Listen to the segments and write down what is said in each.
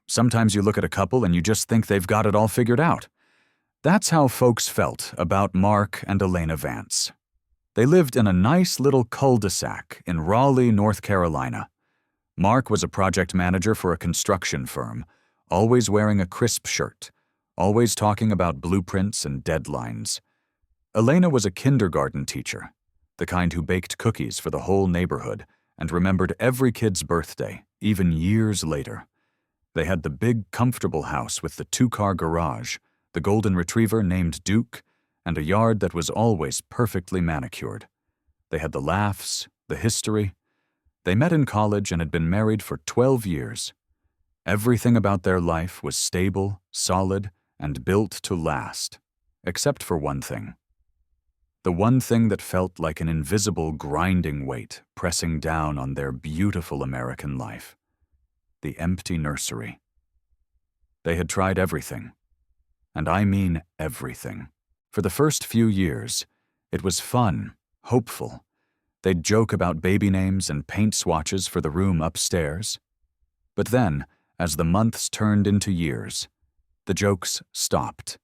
Sometimes you look at a couple and you just think they've got it all figured out. That's how folks felt about Mark and Elena Vance. They lived in a nice little cul-de-sac in Raleigh, North Carolina. Mark was a project manager for a construction firm, always wearing a crisp shirt, always talking about blueprints and deadlines. Elena was a kindergarten teacher, the kind who baked cookies for the whole neighborhood and remembered every kid's birthday, even years later. They had the big, comfortable house with the 2-car garage, the golden retriever named Duke, and a yard that was always perfectly manicured. They had the laughs, the history. They met in college and had been married for 12 years. Everything about their life was stable, solid, and built to last, except for one thing. The one thing that felt like an invisible grinding weight pressing down on their beautiful American life. The empty nursery. They had tried everything. And I mean everything. For the first few years, it was fun, hopeful. They'd joke about baby names and paint swatches for the room upstairs. But then, as the months turned into years, the jokes stopped.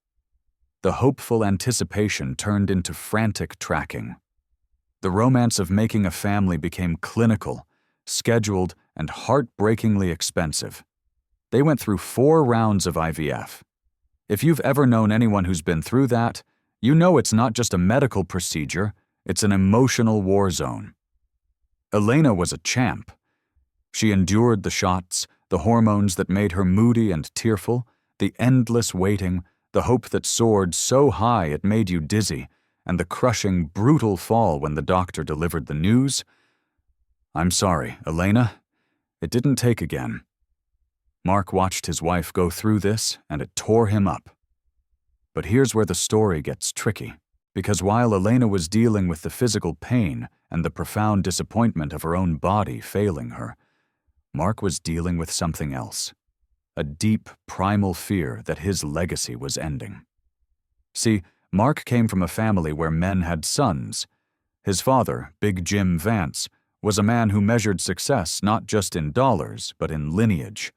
The hopeful anticipation turned into frantic tracking. The romance of making a family became clinical, scheduled, and heartbreakingly expensive. They went through 4 rounds of IVF. If you've ever known anyone who's been through that, you know it's not just a medical procedure, it's an emotional war zone. Elena was a champ. She endured the shots, the hormones that made her moody and tearful, the endless waiting, the hope that soared so high it made you dizzy, and the crushing, brutal fall when the doctor delivered the news. "I'm sorry, Elena. It didn't take again." Mark watched his wife go through this, and it tore him up. But here's where the story gets tricky, because while Elena was dealing with the physical pain and the profound disappointment of her own body failing her, Mark was dealing with something else, a deep, primal fear that his legacy was ending. See, Mark came from a family where men had sons. His father, Big Jim Vance, was a man who measured success not just in dollars, but in lineage.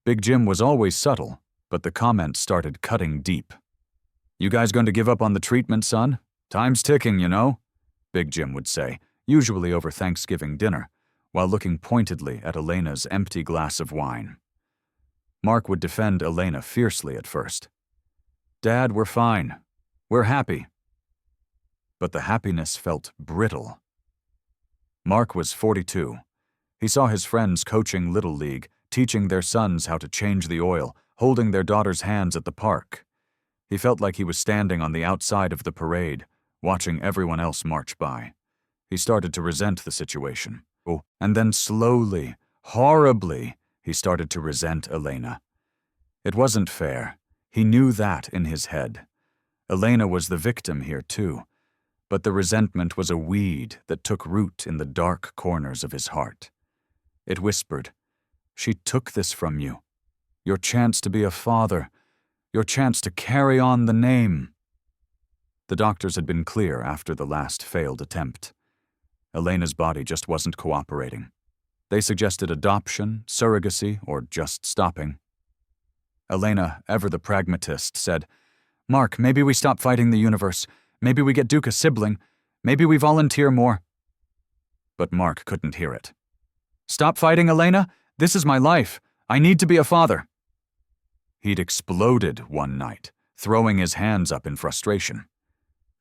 Big Jim was always subtle, but the comments started cutting deep. "You guys going to give up on the treatment, son? Time's ticking, you know," Big Jim would say, usually over Thanksgiving dinner, while looking pointedly at Elena's empty glass of wine. Mark would defend Elena fiercely at first. "Dad, we're fine. We're happy." But the happiness felt brittle. Mark was 42. He saw his friends coaching Little League, teaching their sons how to change the oil, holding their daughters' hands at the park. He felt like he was standing on the outside of the parade, watching everyone else march by. He started to resent the situation. Oh, and then slowly, horribly, he started to resent Elena. It wasn't fair. He knew that in his head. Elena was the victim here too, but the resentment was a weed that took root in the dark corners of his heart. It whispered, "She took this from you. Your chance to be a father. Your chance to carry on the name." The doctors had been clear after the last failed attempt. Elena's body just wasn't cooperating. They suggested adoption, surrogacy, or just stopping. Elena, ever the pragmatist, said, "Mark, maybe we stop fighting the universe. Maybe we get Duke a sibling. Maybe we volunteer more." But Mark couldn't hear it. "Stop fighting, Elena? This is my life. I need to be a father." He'd exploded one night, throwing his hands up in frustration.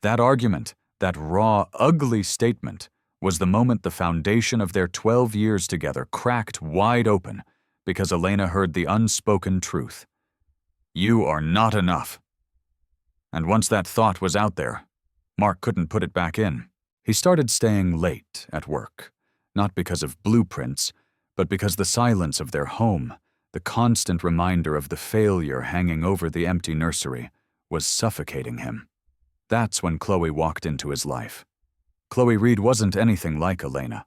That argument, that raw, ugly statement, was the moment the foundation of their 12 years together cracked wide open because Elena heard the unspoken truth. "You are not enough." And once that thought was out there, Mark couldn't put it back in. He started staying late at work, not because of blueprints, but because the silence of their home, the constant reminder of the failure hanging over the empty nursery, was suffocating him. That's when Chloe walked into his life. Chloe Reed wasn't anything like Elena.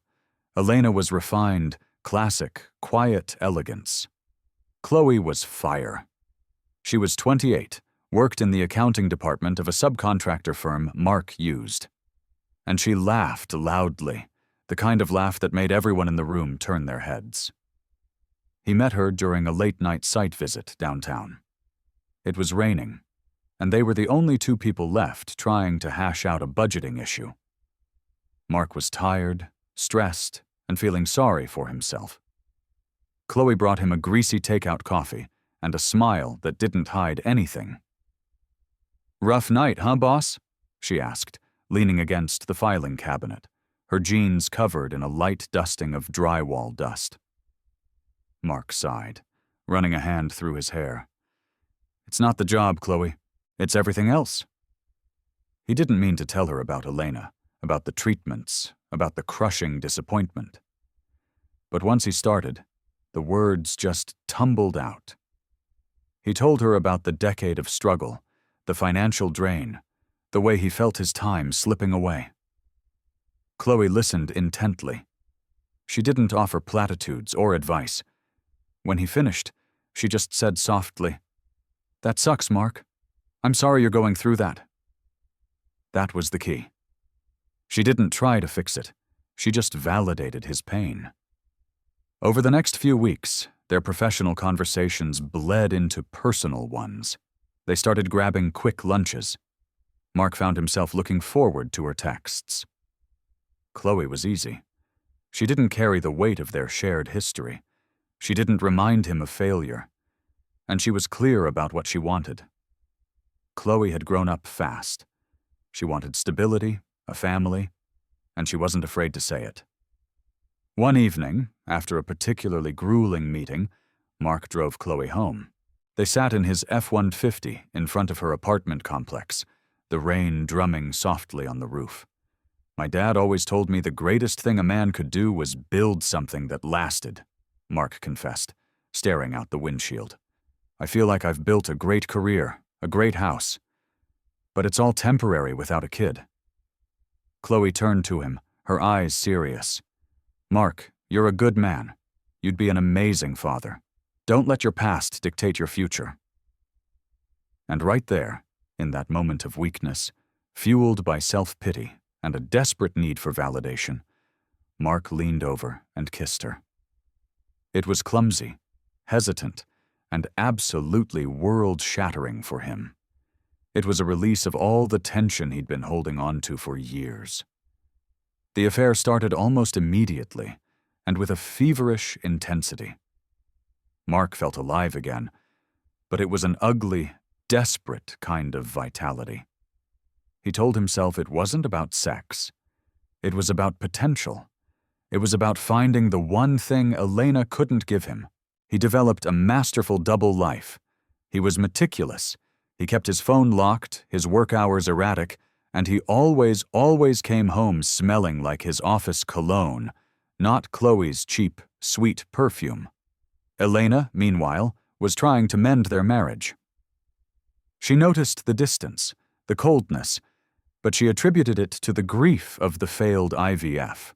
Elena was refined, classic, quiet elegance. Chloe was fire. She was 28, worked in the accounting department of a subcontractor firm Mark used. And she laughed loudly, the kind of laugh that made everyone in the room turn their heads. He met her during a late-night site visit downtown. It was raining, and they were the only two people left trying to hash out a budgeting issue. Mark was tired, stressed, and feeling sorry for himself. Chloe brought him a greasy takeout coffee and a smile that didn't hide anything. "Rough night, huh, boss?" she asked, leaning against the filing cabinet, her jeans covered in a light dusting of drywall dust. Mark sighed, running a hand through his hair. "It's not the job, Chloe. It's everything else." He didn't mean to tell her about Elena, about the treatments, about the crushing disappointment. But once he started, the words just tumbled out. He told her about the decade of struggle, the financial drain, the way he felt his time slipping away. Chloe listened intently. She didn't offer platitudes or advice. When he finished, she just said softly, "That sucks, Mark. I'm sorry you're going through that." That was the key. She didn't try to fix it. She just validated his pain. Over the next few weeks, their professional conversations bled into personal ones. They started grabbing quick lunches. Mark found himself looking forward to her texts. Chloe was easy. She didn't carry the weight of their shared history. She didn't remind him of failure. And she was clear about what she wanted. Chloe had grown up fast. She wanted stability, a family, and she wasn't afraid to say it. One evening, after a particularly grueling meeting, Mark drove Chloe home. They sat in his F-150 in front of her apartment complex, the rain drumming softly on the roof. "My dad always told me the greatest thing a man could do was build something that lasted," Mark confessed, staring out the windshield. "I feel like I've built a great career, a great house. But it's all temporary without a kid." Chloe turned to him, her eyes serious. "Mark, you're a good man. You'd be an amazing father. Don't let your past dictate your future." And right there, in that moment of weakness, fueled by self-pity and a desperate need for validation, Mark leaned over and kissed her. It was clumsy, hesitant, and absolutely world-shattering for him. It was a release of all the tension he'd been holding on to for years. The affair started almost immediately, and with a feverish intensity. Mark felt alive again, but it was an ugly, desperate kind of vitality. He told himself it wasn't about sex. It was about potential. It was about finding the one thing Elena couldn't give him. He developed a masterful double life. He was meticulous. He kept his phone locked, his work hours erratic, and he always came home smelling like his office cologne, not Chloe's cheap, sweet perfume. Elena, meanwhile, was trying to mend their marriage. She noticed the distance, the coldness, but she attributed it to the grief of the failed IVF.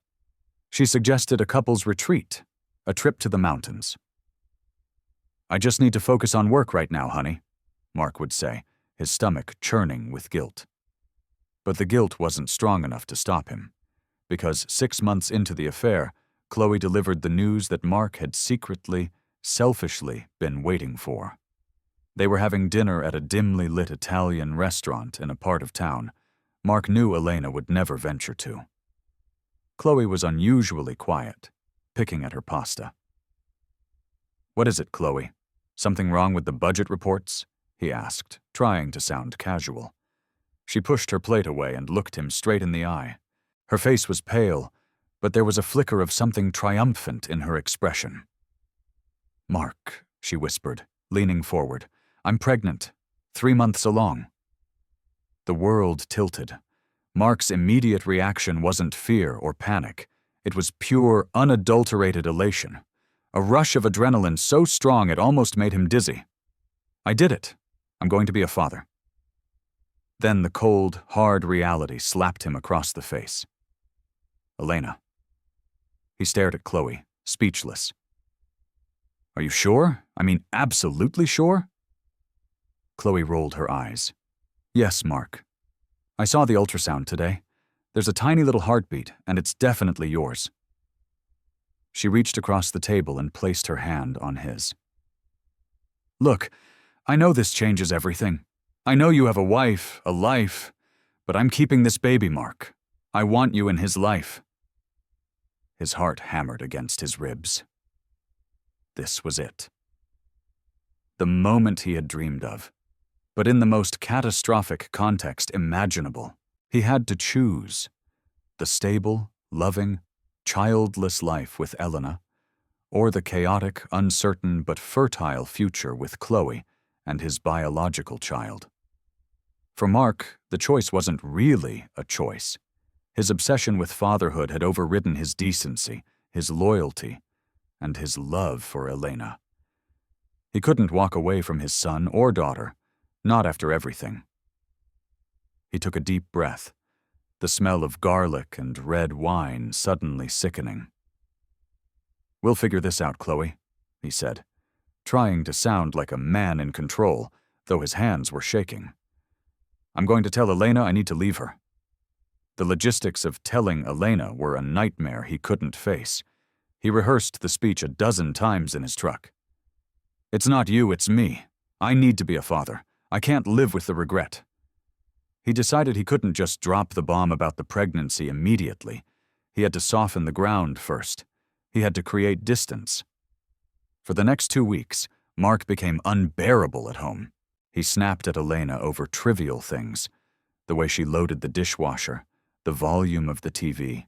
She suggested a couple's retreat, a trip to the mountains. "I just need to focus on work right now, honey," Mark would say, his stomach churning with guilt. But the guilt wasn't strong enough to stop him, because 6 months into the affair, Chloe delivered the news that Mark had secretly, selfishly been waiting for. They were having dinner at a dimly lit Italian restaurant in a part of town Mark knew Elena would never venture to. Chloe was unusually quiet, picking at her pasta. "What is it, Chloe? Something wrong with the budget reports?" he asked, trying to sound casual. She pushed her plate away and looked him straight in the eye. Her face was pale, but there was a flicker of something triumphant in her expression. "Mark," she whispered, leaning forward, "I'm pregnant, 3 months along." The world tilted. Mark's immediate reaction wasn't fear or panic. It was pure, unadulterated elation. A rush of adrenaline so strong it almost made him dizzy. "I did it. I'm going to be a father." Then the cold, hard reality slapped him across the face. "Elena." He stared at Chloe, speechless. "Are you sure? I mean, absolutely sure?" Chloe rolled her eyes. "Yes, Mark. I saw the ultrasound today. There's a tiny little heartbeat, and it's definitely yours." She reached across the table and placed her hand on his. "Look, I know this changes everything. I know you have a wife, a life, but I'm keeping this baby, Mark. I want you in his life." His heart hammered against his ribs. This was it. The moment he had dreamed of, but in the most catastrophic context imaginable. He had to choose the stable, loving, childless life with Elena, or the chaotic, uncertain, but fertile future with Chloe and his biological child. For Mark, the choice wasn't really a choice. His obsession with fatherhood had overridden his decency, his loyalty, and his love for Elena. He couldn't walk away from his son or daughter, not after everything. He took a deep breath, the smell of garlic and red wine suddenly sickening. "We'll figure this out, Chloe," he said, trying to sound like a man in control, though his hands were shaking. "I'm going to tell Elena I need to leave her." The logistics of telling Elena were a nightmare he couldn't face. He rehearsed the speech a dozen times in his truck. "It's not you, it's me. I need to be a father. I can't live with the regret." He decided he couldn't just drop the bomb about the pregnancy immediately. He had to soften the ground first. He had to create distance. For the next 2 weeks, Mark became unbearable at home. He snapped at Elena over trivial things, the way she loaded the dishwasher, the volume of the TV.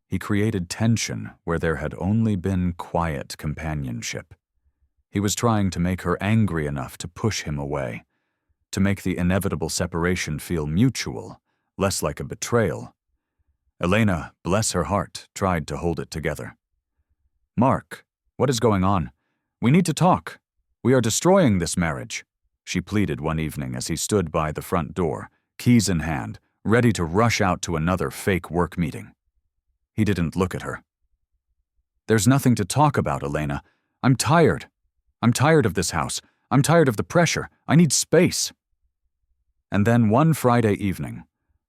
He created tension where there had only been quiet companionship. He was trying to make her angry enough to push him away, to make the inevitable separation feel mutual, less like a betrayal. Elena, bless her heart, tried to hold it together. "Mark, what is going on? We need to talk. We are destroying this marriage," she pleaded one evening as he stood by the front door, keys in hand, ready to rush out to another fake work meeting. He didn't look at her. "There's nothing to talk about, Elena. I'm tired. I'm tired of this house. I'm tired of the pressure. I need space." And then one Friday evening,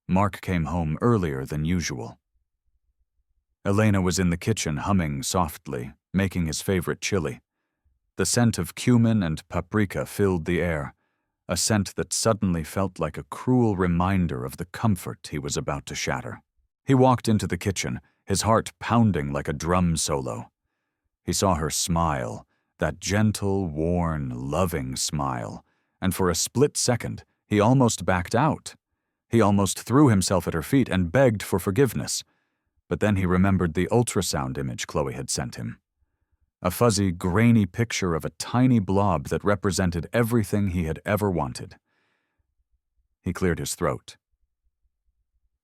Mark came home earlier than usual. Elena was in the kitchen humming softly, making his favorite chili. The scent of cumin and paprika filled the air, a scent that suddenly felt like a cruel reminder of the comfort he was about to shatter. He walked into the kitchen, his heart pounding like a drum solo. He saw her smile, that gentle, worn, loving smile, and for a split second, he almost backed out. He almost threw himself at her feet and begged for forgiveness. But then he remembered the ultrasound image Chloe had sent him. A fuzzy, grainy picture of a tiny blob that represented everything he had ever wanted. He cleared his throat.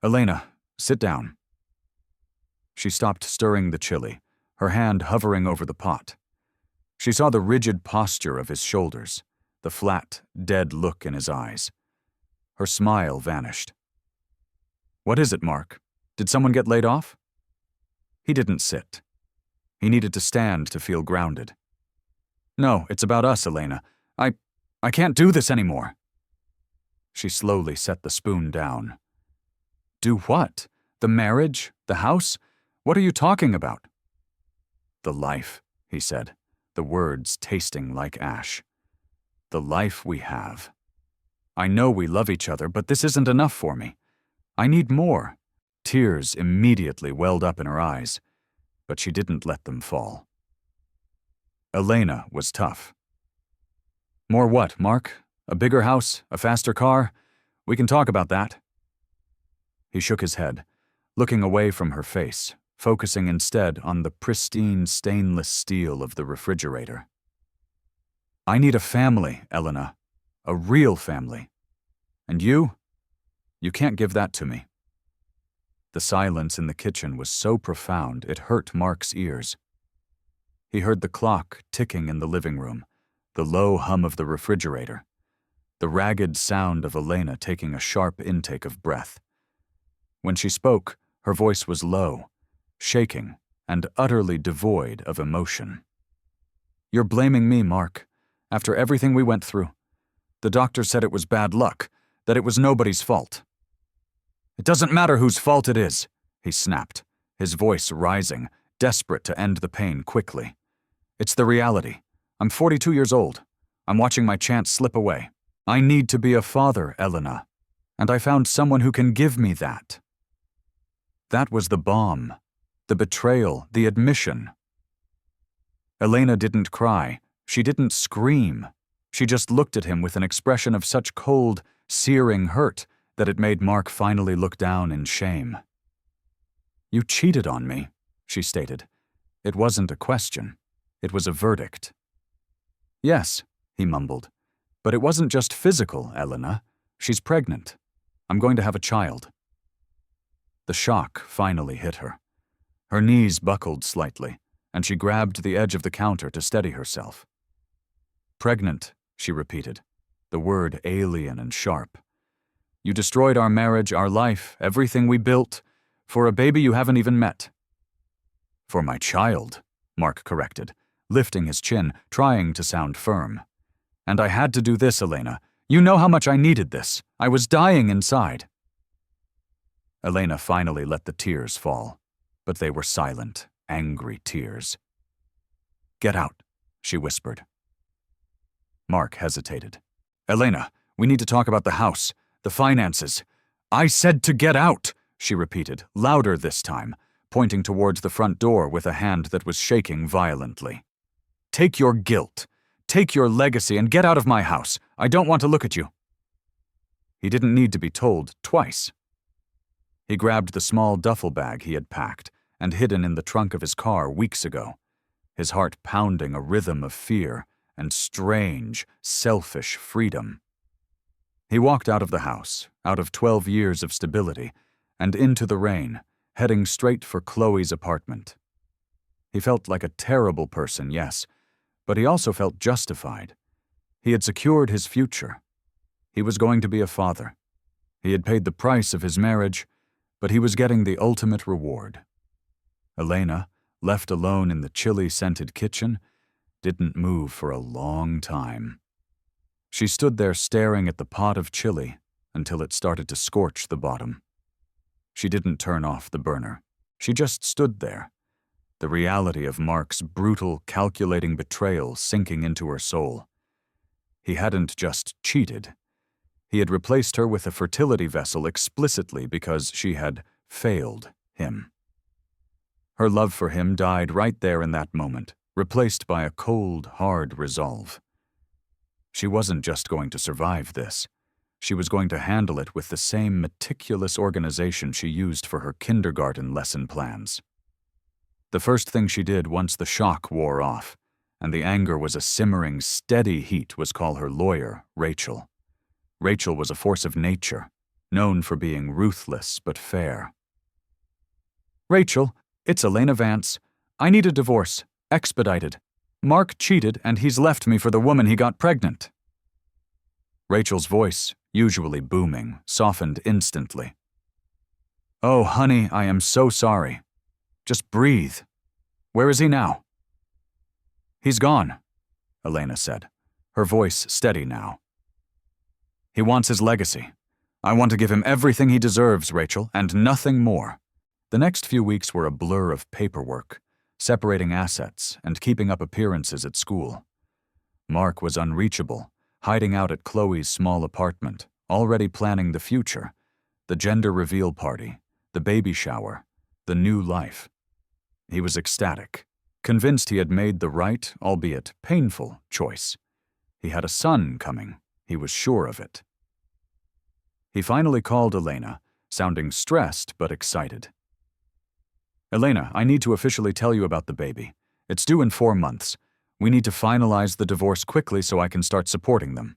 "Elena, sit down." She stopped stirring the chili, her hand hovering over the pot. She saw the rigid posture of his shoulders, the flat, dead look in his eyes. Her smile vanished. "What is it, Mark? Did someone get laid off?" He didn't sit. He needed to stand to feel grounded. "No, it's about us, Elena. I can't do this anymore." She slowly set the spoon down. "Do what? The marriage? The house? What are you talking about?" "The life," he said, the words tasting like ash. "The life we have. I know we love each other, but this isn't enough for me. I need more." Tears immediately welled up in her eyes, but she didn't let them fall. Elena was tough. "More what, Mark? A bigger house? A faster car? We can talk about that." He shook his head, looking away from her face, focusing instead on the pristine stainless steel of the refrigerator. "I need a family, Elena. A real family. And you? You can't give that to me." The silence in the kitchen was so profound it hurt Mark's ears. He heard the clock ticking in the living room, the low hum of the refrigerator, the ragged sound of Elena taking a sharp intake of breath. When she spoke, her voice was low, shaking, and utterly devoid of emotion. "You're blaming me, Mark, after everything we went through. The doctor said it was bad luck, that it was nobody's fault." "It doesn't matter whose fault it is," he snapped, his voice rising, desperate to end the pain quickly. It's the reality. I'm 42 years old. I'm watching my chance slip away. I need to be a father, Elena. And I found someone who can give me that. That was the bomb, the betrayal, the admission. Elena didn't cry. She didn't scream. She just looked at him with an expression of such cold, searing hurt that it made Mark finally look down in shame. "You cheated on me," she stated. It wasn't a question. It was a verdict. "Yes," he mumbled. "But it wasn't just physical, Elena. She's pregnant. I'm going to have a child." The shock finally hit her. Her knees buckled slightly, and she grabbed the edge of the counter to steady herself. "Pregnant," she repeated, the word alien and sharp. "You destroyed our marriage, our life, everything we built, for a baby you haven't even met." "For my child," Mark corrected, lifting his chin, trying to sound firm. "And I had to do this, Elena. You know how much I needed this. I was dying inside." Elena finally let the tears fall, but they were silent, angry tears. "Get out," she whispered. Mark hesitated. "Elena, we need to talk about the house, the finances." "I said to get out," she repeated, louder this time, pointing towards the front door with a hand that was shaking violently. "Take your guilt, take your legacy, and get out of my house. I don't want to look at you." He didn't need to be told twice. He grabbed the small duffel bag he had packed and hidden in the trunk of his car weeks ago, his heart pounding a rhythm of fear and strange, selfish freedom. He walked out of the house, out of 12 years of stability, and into the rain, heading straight for Chloe's apartment. He felt like a terrible person, yes, but he also felt justified. He had secured his future. He was going to be a father. He had paid the price of his marriage, but he was getting the ultimate reward. Elena, left alone in the chilly, scented kitchen, didn't move for a long time. She stood there staring at the pot of chili until it started to scorch the bottom. She didn't turn off the burner. She just stood there, the reality of Mark's brutal, calculating betrayal sinking into her soul. He hadn't just cheated. He had replaced her with a fertility vessel explicitly because she had failed him. Her love for him died right there in that moment, replaced by a cold, hard resolve. She wasn't just going to survive this. She was going to handle it with the same meticulous organization she used for her kindergarten lesson plans. The first thing she did once the shock wore off, and the anger was a simmering, steady heat, was call her lawyer, Rachel. Rachel was a force of nature, known for being ruthless but fair. "Rachel, it's Elena Vance. I need a divorce. Expedited. Mark cheated and he's left me for the woman he got pregnant." Rachel's voice, usually booming, softened instantly. "Oh, honey, I am so sorry. Just breathe. Where is he now?" "He's gone," Elena said, her voice steady now. "He wants his legacy. I want to give him everything he deserves, Rachel, and nothing more." The next few weeks were a blur of paperwork, separating assets and keeping up appearances at school. Mark was unreachable, hiding out at Chloe's small apartment, already planning the future, the gender reveal party, the baby shower, the new life. He was ecstatic, convinced he had made the right, albeit painful, choice. He had a son coming. He was sure of it. He finally called Elena, sounding stressed but excited. "Elena, I need to officially tell you about the baby. It's due in 4 months. We need to finalize the divorce quickly so I can start supporting them."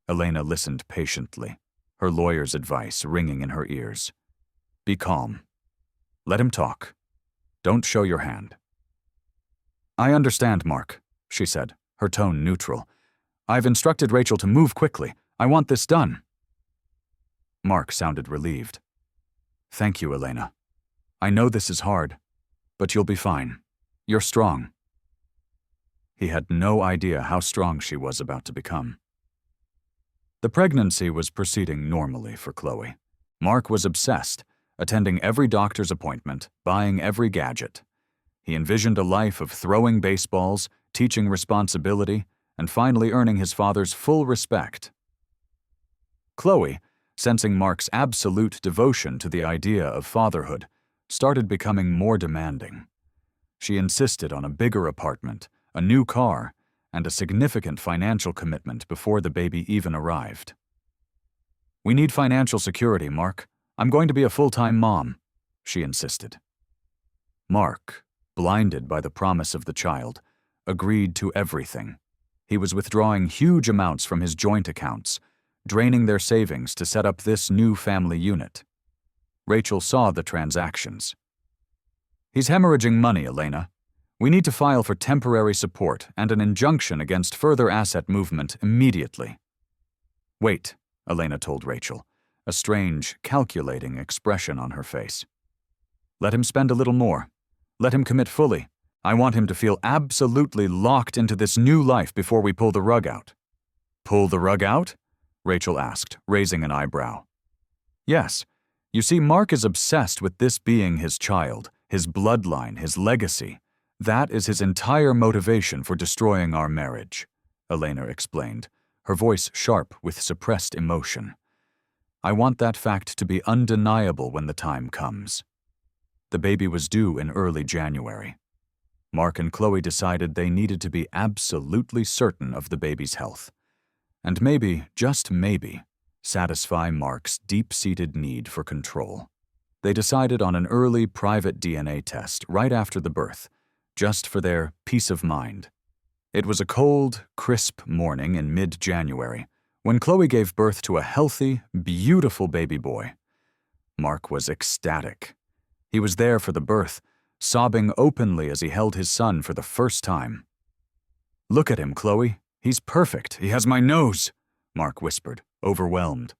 Elena listened patiently, her lawyer's advice ringing in her ears. "Be calm. Let him talk. Don't show your hand." "I understand, Mark," she said, her tone neutral. "I've instructed Rachel to move quickly. I want this done." Mark sounded relieved. "Thank you, Elena. I know this is hard, but you'll be fine. You're strong." He had no idea how strong she was about to become. The pregnancy was proceeding normally for Chloe. Mark was obsessed, attending every doctor's appointment, buying every gadget. He envisioned a life of throwing baseballs, teaching responsibility, and finally earning his father's full respect. Chloe, sensing Mark's absolute devotion to the idea of fatherhood, started becoming more demanding. She insisted on a bigger apartment, a new car, and a significant financial commitment before the baby even arrived. "We need financial security, Mark. I'm going to be a full-time mom," she insisted. Mark, blinded by the promise of the child, agreed to everything. He was withdrawing huge amounts from his joint accounts, draining their savings to set up this new family unit. Rachel saw the transactions. "He's hemorrhaging money, Elena. We need to file for temporary support and an injunction against further asset movement immediately." "Wait," Elena told Rachel, a strange, calculating expression on her face. "Let him spend a little more. Let him commit fully. I want him to feel absolutely locked into this new life before we pull the rug out." "Pull the rug out?" Rachel asked, raising an eyebrow. "Yes. You see, Mark is obsessed with this being his child, his bloodline, his legacy. That is his entire motivation for destroying our marriage," Elena explained, her voice sharp with suppressed emotion. "I want that fact to be undeniable when the time comes." The baby was due in early January. Mark and Chloe decided they needed to be absolutely certain of the baby's health. And maybe, just maybe, satisfy Mark's deep-seated need for control. They decided on an early private DNA test right after the birth, just for their peace of mind. It was a cold, crisp morning in mid-January when Chloe gave birth to a healthy, beautiful baby boy. Mark was ecstatic. He was there for the birth, sobbing openly as he held his son for the first time. "Look at him, Chloe. He's perfect. He has my nose," Mark whispered, overwhelmed.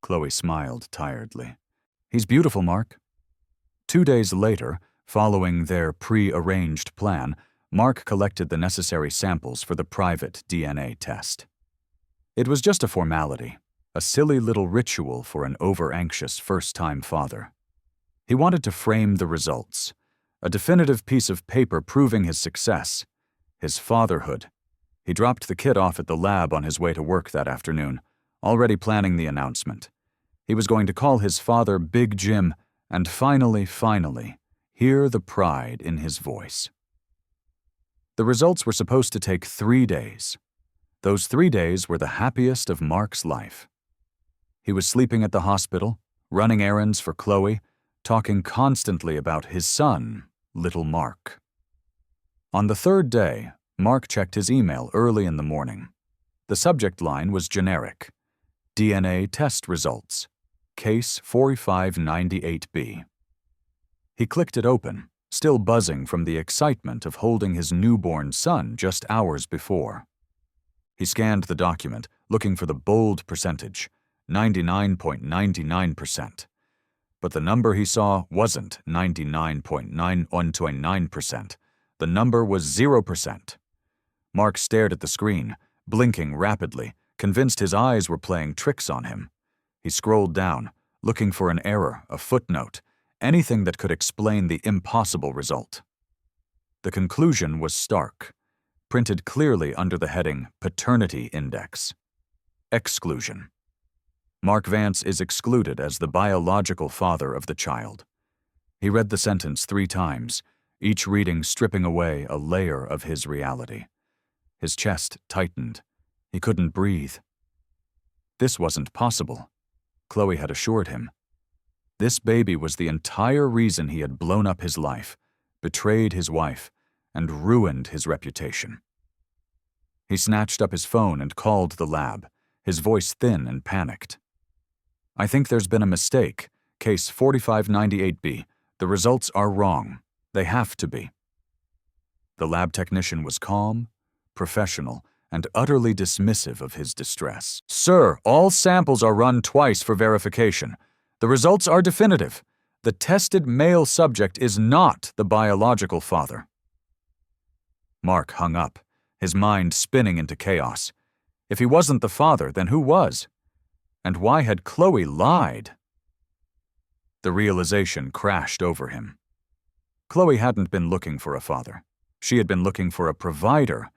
Chloe smiled tiredly. "He's beautiful, Mark." 2 days later, following their pre-arranged plan, Mark collected the necessary samples for the private DNA test. It was just a formality, a silly little ritual for an over-anxious first-time father. He wanted to frame the results, a definitive piece of paper proving his success, his fatherhood. He dropped the kid off at the lab on his way to work that afternoon, already planning the announcement. He was going to call his father Big Jim and finally, hear the pride in his voice. The results were supposed to take 3 days. Those 3 days were the happiest of Mark's life. He was sleeping at the hospital, running errands for Chloe, talking constantly about his son, little Mark. On the 3rd day, Mark checked his email early in the morning. The subject line was generic: DNA test results, case 4598B. He clicked it open, still buzzing from the excitement of holding his newborn son just hours before. He scanned the document, looking for the bold percentage, 99.99%. But the number he saw wasn't 99.919%. The number was 0%. Mark stared at the screen, blinking rapidly, convinced his eyes were playing tricks on him. He scrolled down, looking for an error, a footnote, anything that could explain the impossible result. The conclusion was stark, printed clearly under the heading Paternity Index. Exclusion. Mark Vance is excluded as the biological father of the child. He read the sentence 3 times, each reading stripping away a layer of his reality. His chest tightened. He couldn't breathe. This wasn't possible, Chloe had assured him. This baby was the entire reason he had blown up his life, betrayed his wife, and ruined his reputation. He snatched up his phone and called the lab, his voice thin and panicked. "I think there's been a mistake. Case 4598B. The results are wrong. They have to be." The lab technician was calm, professional, and utterly dismissive of his distress. "Sir, all samples are run twice for verification. The results are definitive. The tested male subject is not the biological father." Mark hung up, his mind spinning into chaos. If he wasn't the father, then who was? And why had Chloe lied? The realization crashed over him. Chloe hadn't been looking for a father. She had been looking for a provider,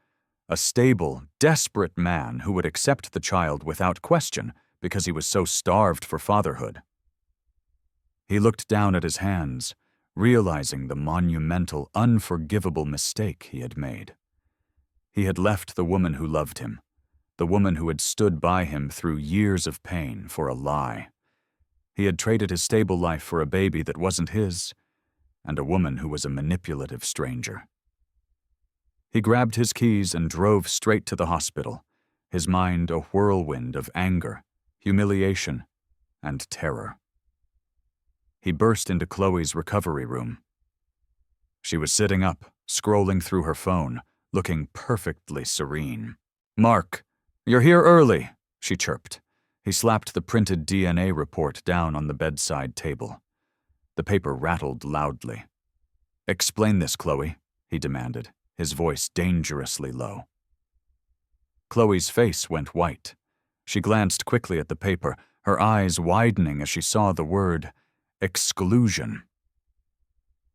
a stable, desperate man who would accept the child without question because he was so starved for fatherhood. He looked down at his hands, realizing the monumental, unforgivable mistake he had made. He had left the woman who loved him, the woman who had stood by him through years of pain, for a lie. He had traded his stable life for a baby that wasn't his, and a woman who was a manipulative stranger. He grabbed his keys and drove straight to the hospital, his mind a whirlwind of anger, humiliation, and terror. He burst into Chloe's recovery room. She was sitting up, scrolling through her phone, looking perfectly serene. "Mark, you're here early," she chirped. He slapped the printed DNA report down on the bedside table. The paper rattled loudly. "Explain this, Chloe," he demanded, his voice dangerously low. Chloe's face went white. She glanced quickly at the paper, her eyes widening as she saw the word exclusion.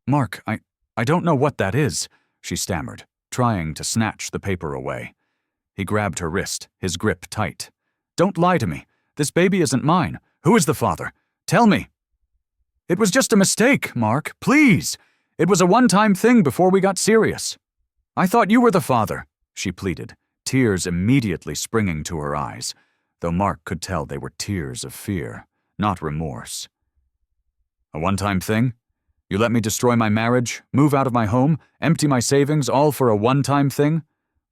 "Mark, I don't know what that is," she stammered, trying to snatch the paper away. He grabbed her wrist, his grip tight. "Don't lie to me. This baby isn't mine. Who is the father? Tell me." "It was just a mistake, Mark. Please. It was a one-time thing before we got serious." "I thought you were the father," she pleaded, tears immediately springing to her eyes, though Mark could tell they were tears of fear, not remorse. "A one-time thing? You let me destroy my marriage, move out of my home, empty my savings, all for a one-time thing?"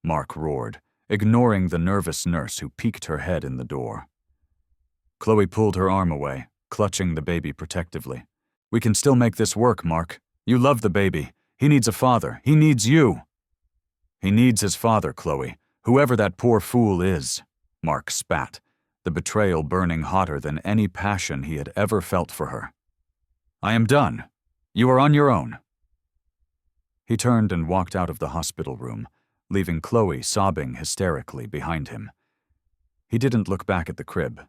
Mark roared, ignoring the nervous nurse who peeked her head in the door. Chloe pulled her arm away, clutching the baby protectively. "We can still make this work, Mark. You love the baby. He needs a father. He needs you." "He needs his father, Chloe, whoever that poor fool is," Mark spat, the betrayal burning hotter than any passion he had ever felt for her. "I am done. You are on your own." He turned and walked out of the hospital room, leaving Chloe sobbing hysterically behind him. He didn't look back at the crib,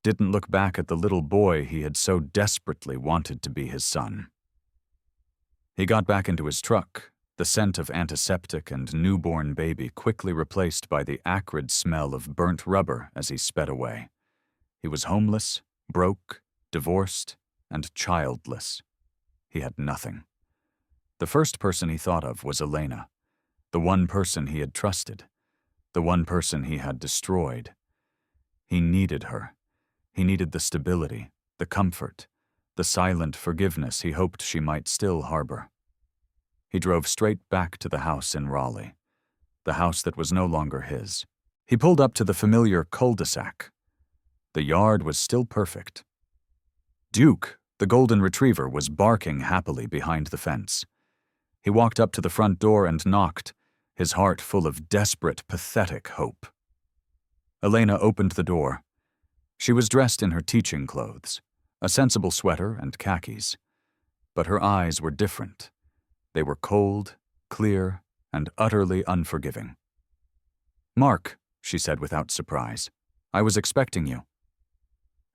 didn't look back at the little boy he had so desperately wanted to be his son. He got back into his truck, the scent of antiseptic and newborn baby quickly replaced by the acrid smell of burnt rubber as he sped away. He was homeless, broke, divorced, and childless. He had nothing. The first person he thought of was Elena, the one person he had trusted, the one person he had destroyed. He needed her. He needed the stability, the comfort, the silent forgiveness he hoped she might still harbor. He drove straight back to the house in Raleigh, the house that was no longer his. He pulled up to the familiar cul-de-sac. The yard was still perfect. Duke, the golden retriever, was barking happily behind the fence. He walked up to the front door and knocked, his heart full of desperate, pathetic hope. Elena opened the door. She was dressed in her teaching clothes, a sensible sweater and khakis. But her eyes were different. They were cold, clear, and utterly unforgiving. "Mark," she said without surprise, "I was expecting you."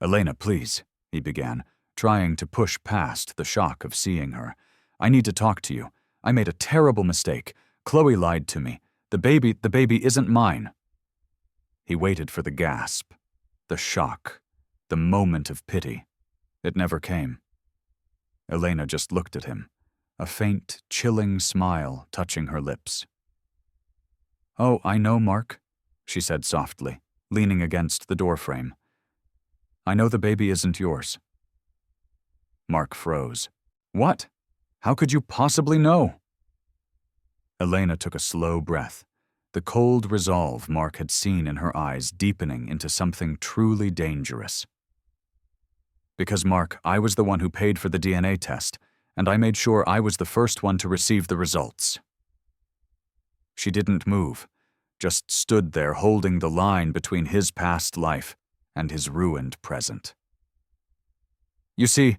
"Elena, please," he began, trying to push past the shock of seeing her. "I need to talk to you. I made a terrible mistake. Chloe lied to me. The baby isn't mine." He waited for the gasp, the shock, the moment of pity. It never came. Elena just looked at him, a faint, chilling smile touching her lips. "Oh, I know, Mark," she said softly, leaning against the doorframe. "I know the baby isn't yours." Mark froze. "What? How could you possibly know?" Elena took a slow breath, the cold resolve Mark had seen in her eyes deepening into something truly dangerous. "Because, Mark, I was the one who paid for the DNA test, and I made sure I was the first one to receive the results." She didn't move, just stood there holding the line between his past life and his ruined present. "You see,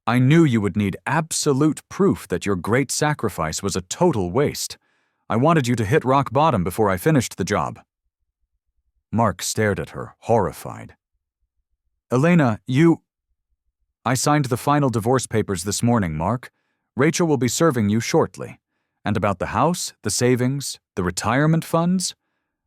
I knew you would need absolute proof that your great sacrifice was a total waste. I wanted you to hit rock bottom before I finished the job." Mark stared at her, horrified. "Elena, you—" I signed the final divorce papers this morning, Mark. Rachel will be serving you shortly. And about the house, the savings, the retirement funds?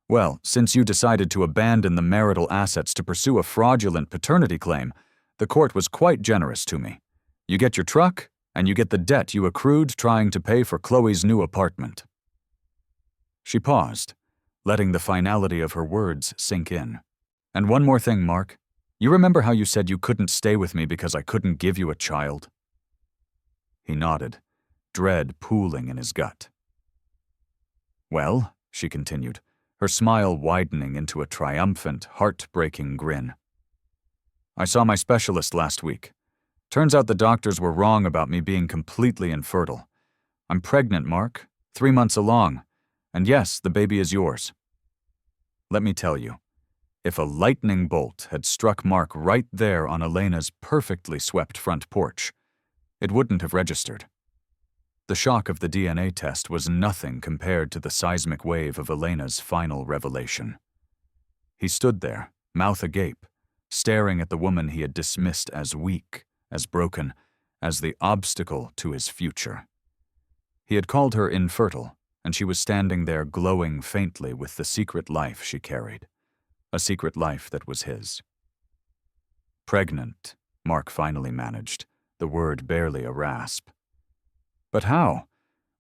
Well, since you decided to abandon the marital assets to pursue a fraudulent paternity claim, the court was quite generous to me. You get your truck, and you get the debt you accrued trying to pay for Chloe's new apartment. She paused, letting the finality of her words sink in. And one more thing, Mark. You remember how you said you couldn't stay with me because I couldn't give you a child? He nodded, dread pooling in his gut. Well, she continued, her smile widening into a triumphant, heartbreaking grin. I saw my specialist last week. Turns out the doctors were wrong about me being completely infertile. I'm pregnant, Mark, 3 months along, and yes, the baby is yours. Let me tell you, if a lightning bolt had struck Mark right there on Elena's perfectly swept front porch, it wouldn't have registered. The shock of the DNA test was nothing compared to the seismic wave of Elena's final revelation. He stood there, mouth agape, staring at the woman he had dismissed as weak, as broken, as the obstacle to his future. He had called her infertile, and she was standing there glowing faintly with the secret life she carried, a secret life that was his. Pregnant, Mark finally managed, the word barely a rasp. But how?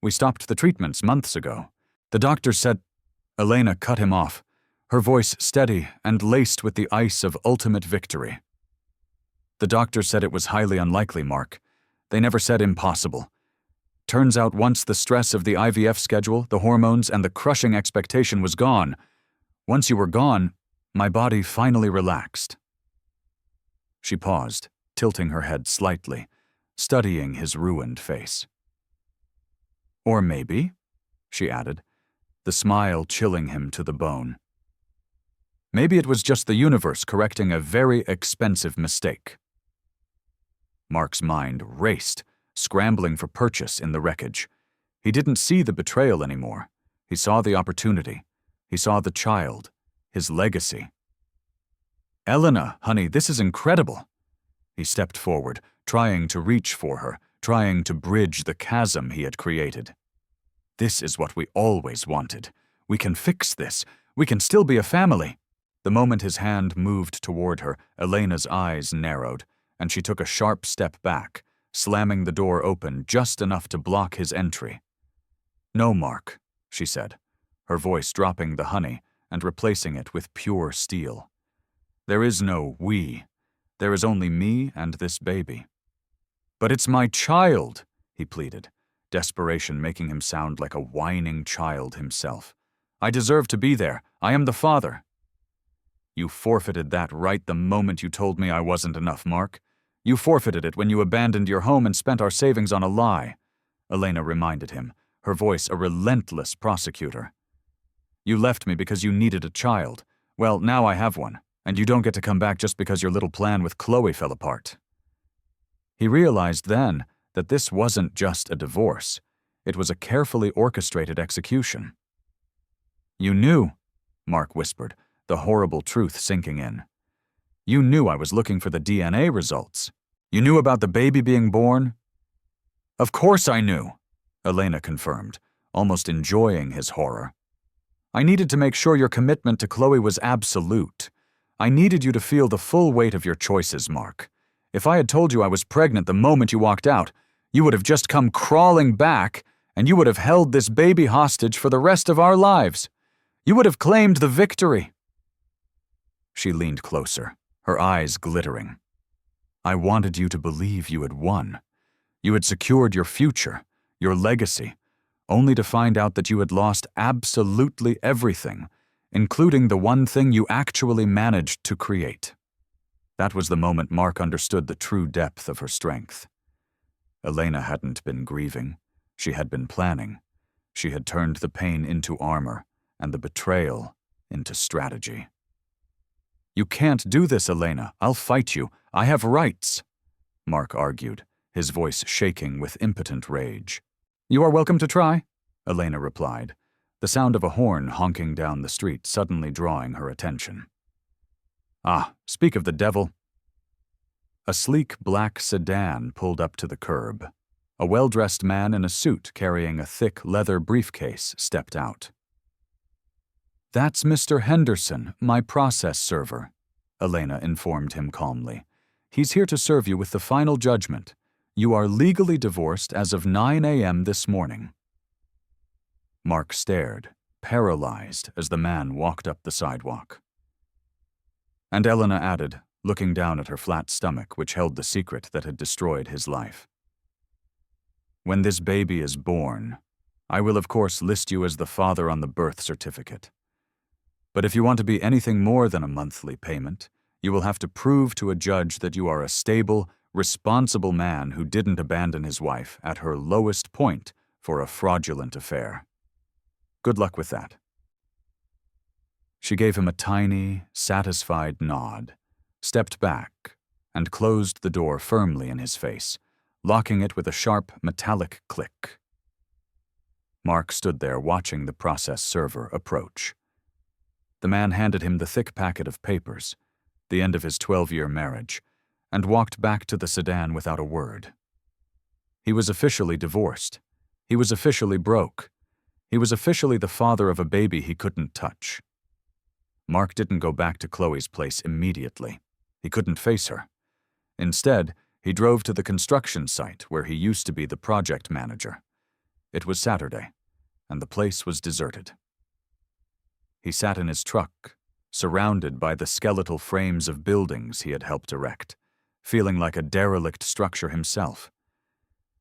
We stopped the treatments months ago. The doctor said— Elena cut him off, her voice steady and laced with the ice of ultimate victory. The doctor said it was highly unlikely, Mark. They never said impossible. Turns out once the stress of the IVF schedule, the hormones, and the crushing expectation was gone, once you were gone, my body finally relaxed. She paused, tilting her head slightly, studying his ruined face. Or maybe, she added, the smile chilling him to the bone. Maybe it was just the universe correcting a very expensive mistake. Mark's mind raced, scrambling for purchase in the wreckage. He didn't see the betrayal anymore. He saw the opportunity. He saw the child, his legacy. Elena, honey, this is incredible. He stepped forward, trying to reach for her, trying to bridge the chasm he had created. This is what we always wanted. We can fix this. We can still be a family. The moment his hand moved toward her, Elena's eyes narrowed, and she took a sharp step back, slamming the door open just enough to block his entry. No, Mark, she said, her voice dropping the honey and replacing it with pure steel. There is no we. There is only me and this baby. But it's my child, he pleaded, desperation making him sound like a whining child himself. I deserve to be there. I am the father. You forfeited that right the moment you told me I wasn't enough, Mark. You forfeited it when you abandoned your home and spent our savings on a lie, Elena reminded him, her voice a relentless prosecutor. You left me because you needed a child. Well, now I have one, and you don't get to come back just because your little plan with Chloe fell apart. He realized then that this wasn't just a divorce. It was a carefully orchestrated execution. You knew, Mark whispered, the horrible truth sinking in. You knew I was looking for the DNA results. You knew about the baby being born? Of course I knew, Elena confirmed, almost enjoying his horror. I needed to make sure your commitment to Chloe was absolute. I needed you to feel the full weight of your choices, Mark. If I had told you I was pregnant the moment you walked out, you would have just come crawling back, and you would have held this baby hostage for the rest of our lives. You would have claimed the victory. She leaned closer, her eyes glittering. I wanted you to believe you had won. You had secured your future, your legacy, only to find out that you had lost absolutely everything, including the one thing you actually managed to create. That was the moment Mark understood the true depth of her strength. Elena hadn't been grieving. She had been planning. She had turned the pain into armor, and the betrayal into strategy. You can't do this, Elena. I'll fight you. I have rights, Mark argued, his voice shaking with impotent rage. You are welcome to try, Elena replied, the sound of a horn honking down the street suddenly drawing her attention. Ah, speak of the devil. A sleek black sedan pulled up to the curb. A well-dressed man in a suit carrying a thick leather briefcase stepped out. "That's Mr. Henderson, my process server," Elena informed him calmly. "He's here to serve you with the final judgment. You are legally divorced as of 9 a.m. this morning." Mark stared, paralyzed, as the man walked up the sidewalk. And Elena added, looking down at her flat stomach, which held the secret that had destroyed his life. "When this baby is born, I will of course list you as the father on the birth certificate. But if you want to be anything more than a monthly payment, you will have to prove to a judge that you are a stable, responsible man who didn't abandon his wife at her lowest point for a fraudulent affair. Good luck with that." She gave him a tiny, satisfied nod, stepped back, and closed the door firmly in his face, locking it with a sharp, metallic click. Mark stood there watching the process server approach. The man handed him the thick packet of papers, the end of his 12-year marriage, and walked back to the sedan without a word. He was officially divorced. He was officially broke. He was officially the father of a baby he couldn't touch. Mark didn't go back to Chloe's place immediately. He couldn't face her. Instead, he drove to the construction site where he used to be the project manager. It was Saturday, and the place was deserted. He sat in his truck, surrounded by the skeletal frames of buildings he had helped erect, feeling like a derelict structure himself.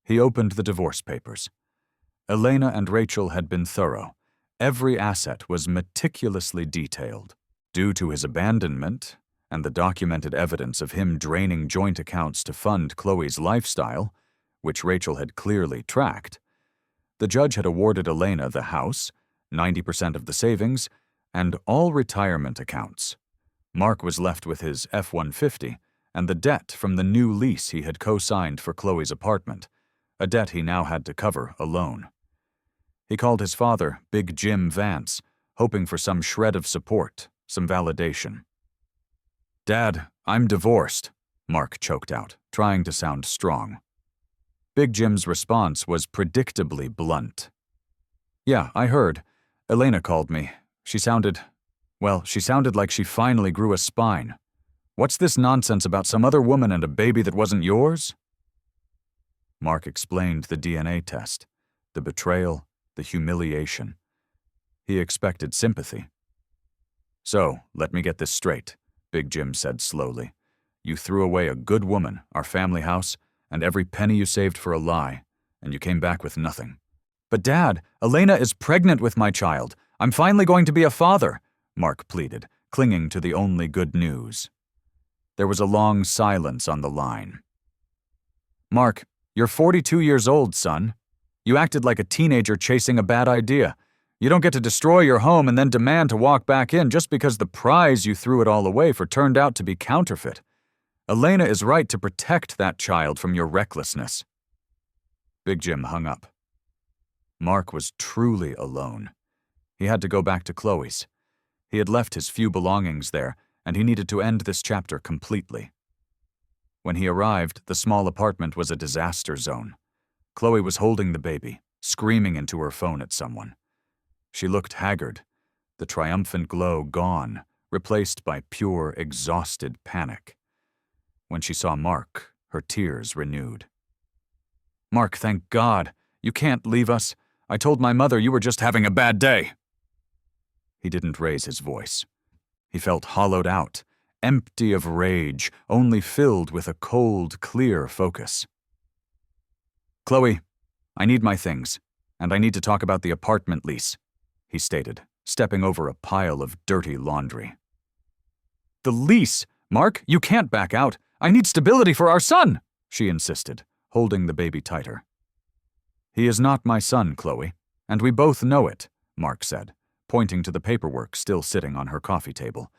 He opened the divorce papers. Elena and Rachel had been thorough. Every asset was meticulously detailed. Due to his abandonment and the documented evidence of him draining joint accounts to fund Chloe's lifestyle, which Rachel had clearly tracked, the judge had awarded Elena the house, 90% of the savings, and all retirement accounts. Mark was left with his F-150 and the debt from the new lease he had co-signed for Chloe's apartment, a debt he now had to cover alone. He called his father Big Jim Vance, hoping for some shred of support, some validation. "Dad, I'm divorced," Mark choked out, trying to sound strong. Big Jim's response was predictably blunt. "Yeah, I heard. Elena called me. She sounded like she finally grew a spine. What's this nonsense about some other woman and a baby that wasn't yours?" Mark explained the DNA test, the betrayal, the humiliation. He expected sympathy. "So, let me get this straight," Big Jim said slowly. "You threw away a good woman, our family house, and every penny you saved for a lie, and you came back with nothing." "But Dad, Elena is pregnant with my child. I'm finally going to be a father," Mark pleaded, clinging to the only good news. There was a long silence on the line. "Mark, you're 42 years old, son. You acted like a teenager chasing a bad idea. You don't get to destroy your home and then demand to walk back in just because the prize you threw it all away for turned out to be counterfeit. Elena is right to protect that child from your recklessness." Big Jim hung up. Mark was truly alone. He had to go back to Chloe's. He had left his few belongings there, and he needed to end this chapter completely. When he arrived, the small apartment was a disaster zone. Chloe was holding the baby, screaming into her phone at someone. She looked haggard, the triumphant glow gone, replaced by pure, exhausted panic. When she saw Mark, her tears renewed. "Mark, thank God. You can't leave us. I told my mother you were just having a bad day." He didn't raise his voice. He felt hollowed out, empty of rage, only filled with a cold, clear focus. "Chloe, I need my things, and I need to talk about the apartment lease," he stated, stepping over a pile of dirty laundry. "The lease? Mark, you can't back out. I need stability for our son," she insisted, holding the baby tighter. "He is not my son, Chloe, and we both know it," Mark said, pointing to the paperwork still sitting on her coffee table.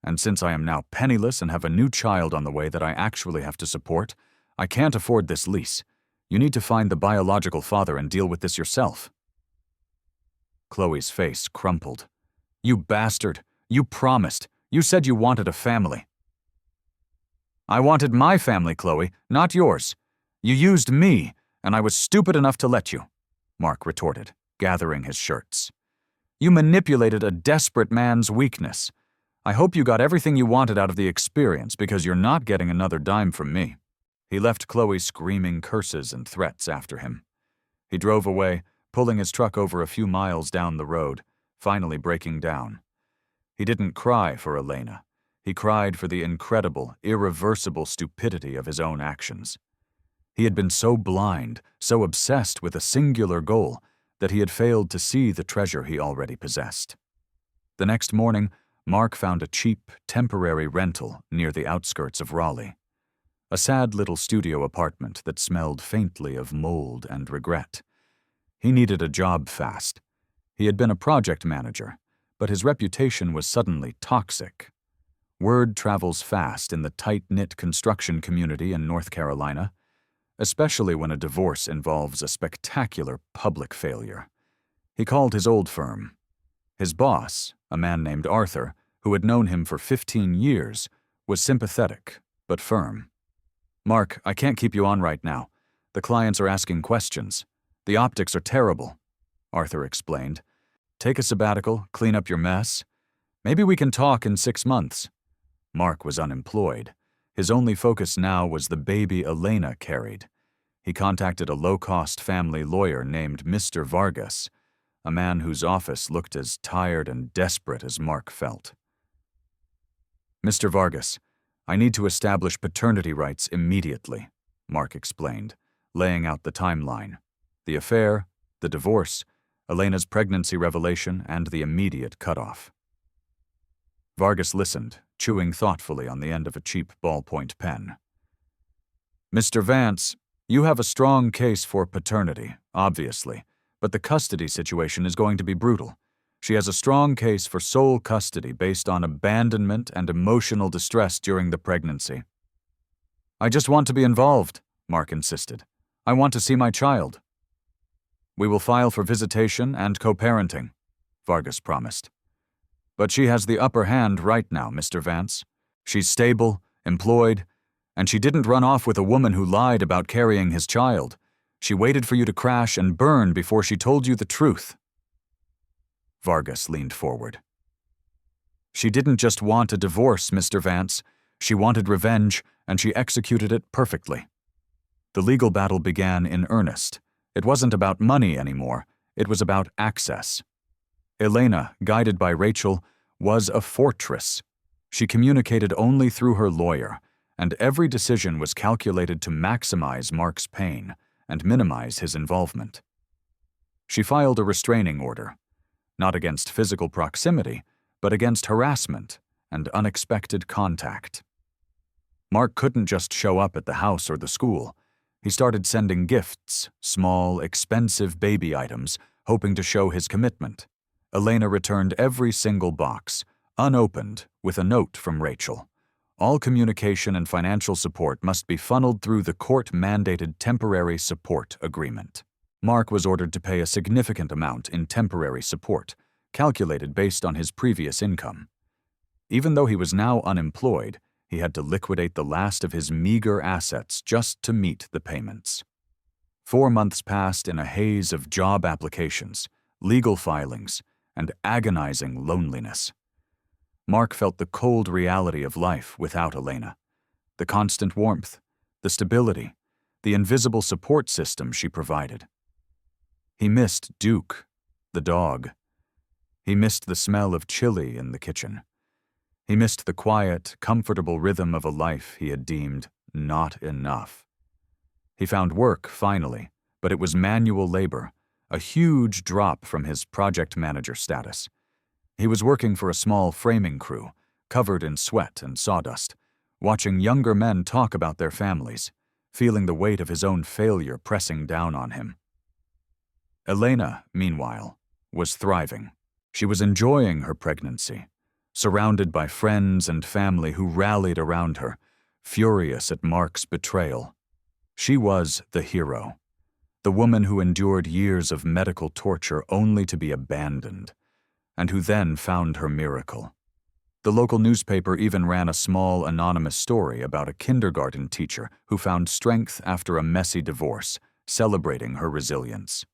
"And since I am now penniless and have a new child on the way that I actually have to support, I can't afford this lease. You need to find the biological father and deal with this yourself." Chloe's face crumpled. "You bastard! You promised! You said you wanted a family." I wanted my family, Chloe, not yours. You used me, and I was stupid enough to let you, Mark retorted, gathering his shirts. You manipulated a desperate man's weakness. I hope you got everything you wanted out of the experience because you're not getting another dime from me. He left Chloe screaming curses and threats after him. He drove away, pulling his truck over a few miles down the road, finally breaking down. He didn't cry for Elena. He cried for the incredible, irreversible stupidity of his own actions. He had been so blind, so obsessed with a singular goal, that he had failed to see the treasure he already possessed. The next morning, Mark found a cheap, temporary rental near the outskirts of Raleigh. A sad little studio apartment that smelled faintly of mold and regret. He needed a job fast. He had been a project manager, but his reputation was suddenly toxic. Word travels fast in the tight-knit construction community in North Carolina, especially when a divorce involves a spectacular public failure. He called his old firm. His boss, a man named Arthur, who had known him for 15 years, was sympathetic, but firm. Mark, I can't keep you on right now. The clients are asking questions. The optics are terrible, Arthur explained. Take a sabbatical, clean up your mess. Maybe we can talk in 6 months. Mark was unemployed. His only focus now was the baby Elena carried. He contacted a low-cost family lawyer named Mr. Vargas, a man whose office looked as tired and desperate as Mark felt. Mr. Vargas, I need to establish paternity rights immediately, Mark explained, laying out the timeline. The affair, the divorce, Elena's pregnancy revelation, and the immediate cutoff. Vargas listened, chewing thoughtfully on the end of a cheap ballpoint pen. Mr. Vance, you have a strong case for paternity, obviously, but the custody situation is going to be brutal. She has a strong case for sole custody based on abandonment and emotional distress during the pregnancy. I just want to be involved, Mark insisted. I want to see my child. We will file for visitation and co-parenting, Vargas promised. But she has the upper hand right now, Mr. Vance. She's stable, employed, and she didn't run off with a woman who lied about carrying his child. She waited for you to crash and burn before she told you the truth. Vargas leaned forward. She didn't just want a divorce, Mr. Vance. She wanted revenge, and she executed it perfectly. The legal battle began in earnest. It wasn't about money anymore. It was about access. Elena, guided by Rachel, was a fortress. She communicated only through her lawyer, and every decision was calculated to maximize Mark's pain and minimize his involvement. She filed a restraining order, not against physical proximity, but against harassment and unexpected contact. Mark couldn't just show up at the house or the school. He started sending gifts, small, expensive baby items, hoping to show his commitment. Elena returned every single box, unopened, with a note from Rachel. All communication and financial support must be funneled through the court-mandated temporary support agreement. Mark was ordered to pay a significant amount in temporary support, calculated based on his previous income. Even though he was now unemployed, he had to liquidate the last of his meager assets just to meet the payments. 4 months passed in a haze of job applications, legal filings, and agonizing loneliness. Mark felt the cold reality of life without Elena. The constant warmth, the stability, the invisible support system she provided. He missed Duke, the dog. He missed the smell of chili in the kitchen. He missed the quiet, comfortable rhythm of a life he had deemed not enough. He found work, finally, but it was manual labor, a huge drop from his project manager status. He was working for a small framing crew, covered in sweat and sawdust, watching younger men talk about their families, feeling the weight of his own failure pressing down on him. Elena, meanwhile, was thriving. She was enjoying her pregnancy, surrounded by friends and family who rallied around her, furious at Mark's betrayal. She was the hero, the woman who endured years of medical torture only to be abandoned, and who then found her miracle. The local newspaper even ran a small anonymous story about a kindergarten teacher who found strength after a messy divorce, celebrating her resilience.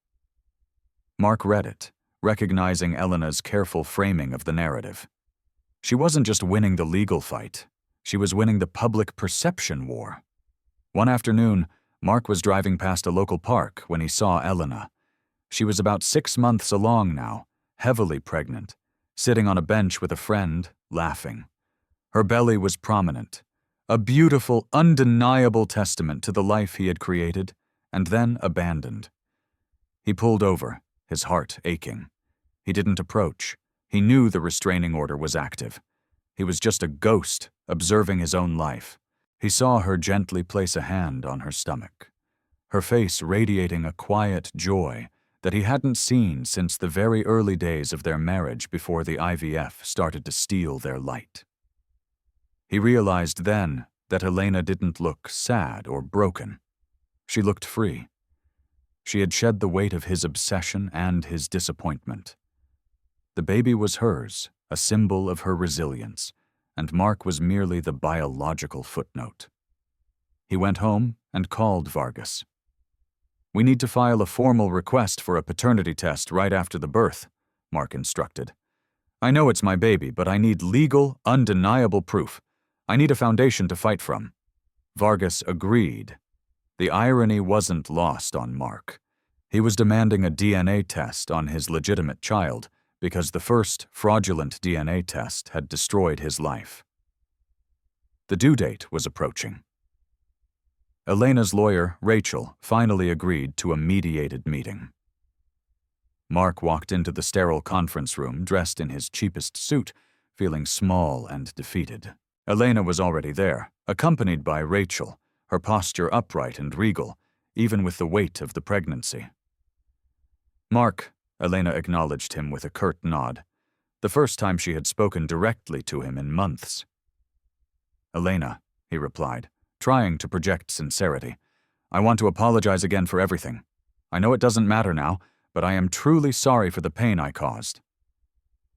Mark read it, recognizing Elena's careful framing of the narrative. She wasn't just winning the legal fight, she was winning the public perception war. One afternoon, Mark was driving past a local park when he saw Elena. She was about 6 months along now, heavily pregnant, sitting on a bench with a friend, laughing. Her belly was prominent, a beautiful, undeniable testament to the life he had created and then abandoned. He pulled over, his heart aching. He didn't approach. He knew the restraining order was active. He was just a ghost, observing his own life. He saw her gently place a hand on her stomach, her face radiating a quiet joy that he hadn't seen since the very early days of their marriage before the IVF started to steal their light. He realized then that Elena didn't look sad or broken. She looked free. She had shed the weight of his obsession and his disappointment. The baby was hers, a symbol of her resilience, and Mark was merely the biological footnote. He went home and called Vargas. "We need to file a formal request for a paternity test right after the birth," Mark instructed. "I know it's my baby, but I need legal, undeniable proof. I need a foundation to fight from." Vargas agreed. The irony wasn't lost on Mark. He was demanding a DNA test on his legitimate child because the first fraudulent DNA test had destroyed his life. The due date was approaching. Elena's lawyer, Rachel, finally agreed to a mediated meeting. Mark walked into the sterile conference room dressed in his cheapest suit, feeling small and defeated. Elena was already there, accompanied by Rachel, her posture upright and regal, even with the weight of the pregnancy. "Mark," Elena acknowledged him with a curt nod, the first time she had spoken directly to him in months. "Elena," he replied, trying to project sincerity, "I want to apologize again for everything. I know it doesn't matter now, but I am truly sorry for the pain I caused."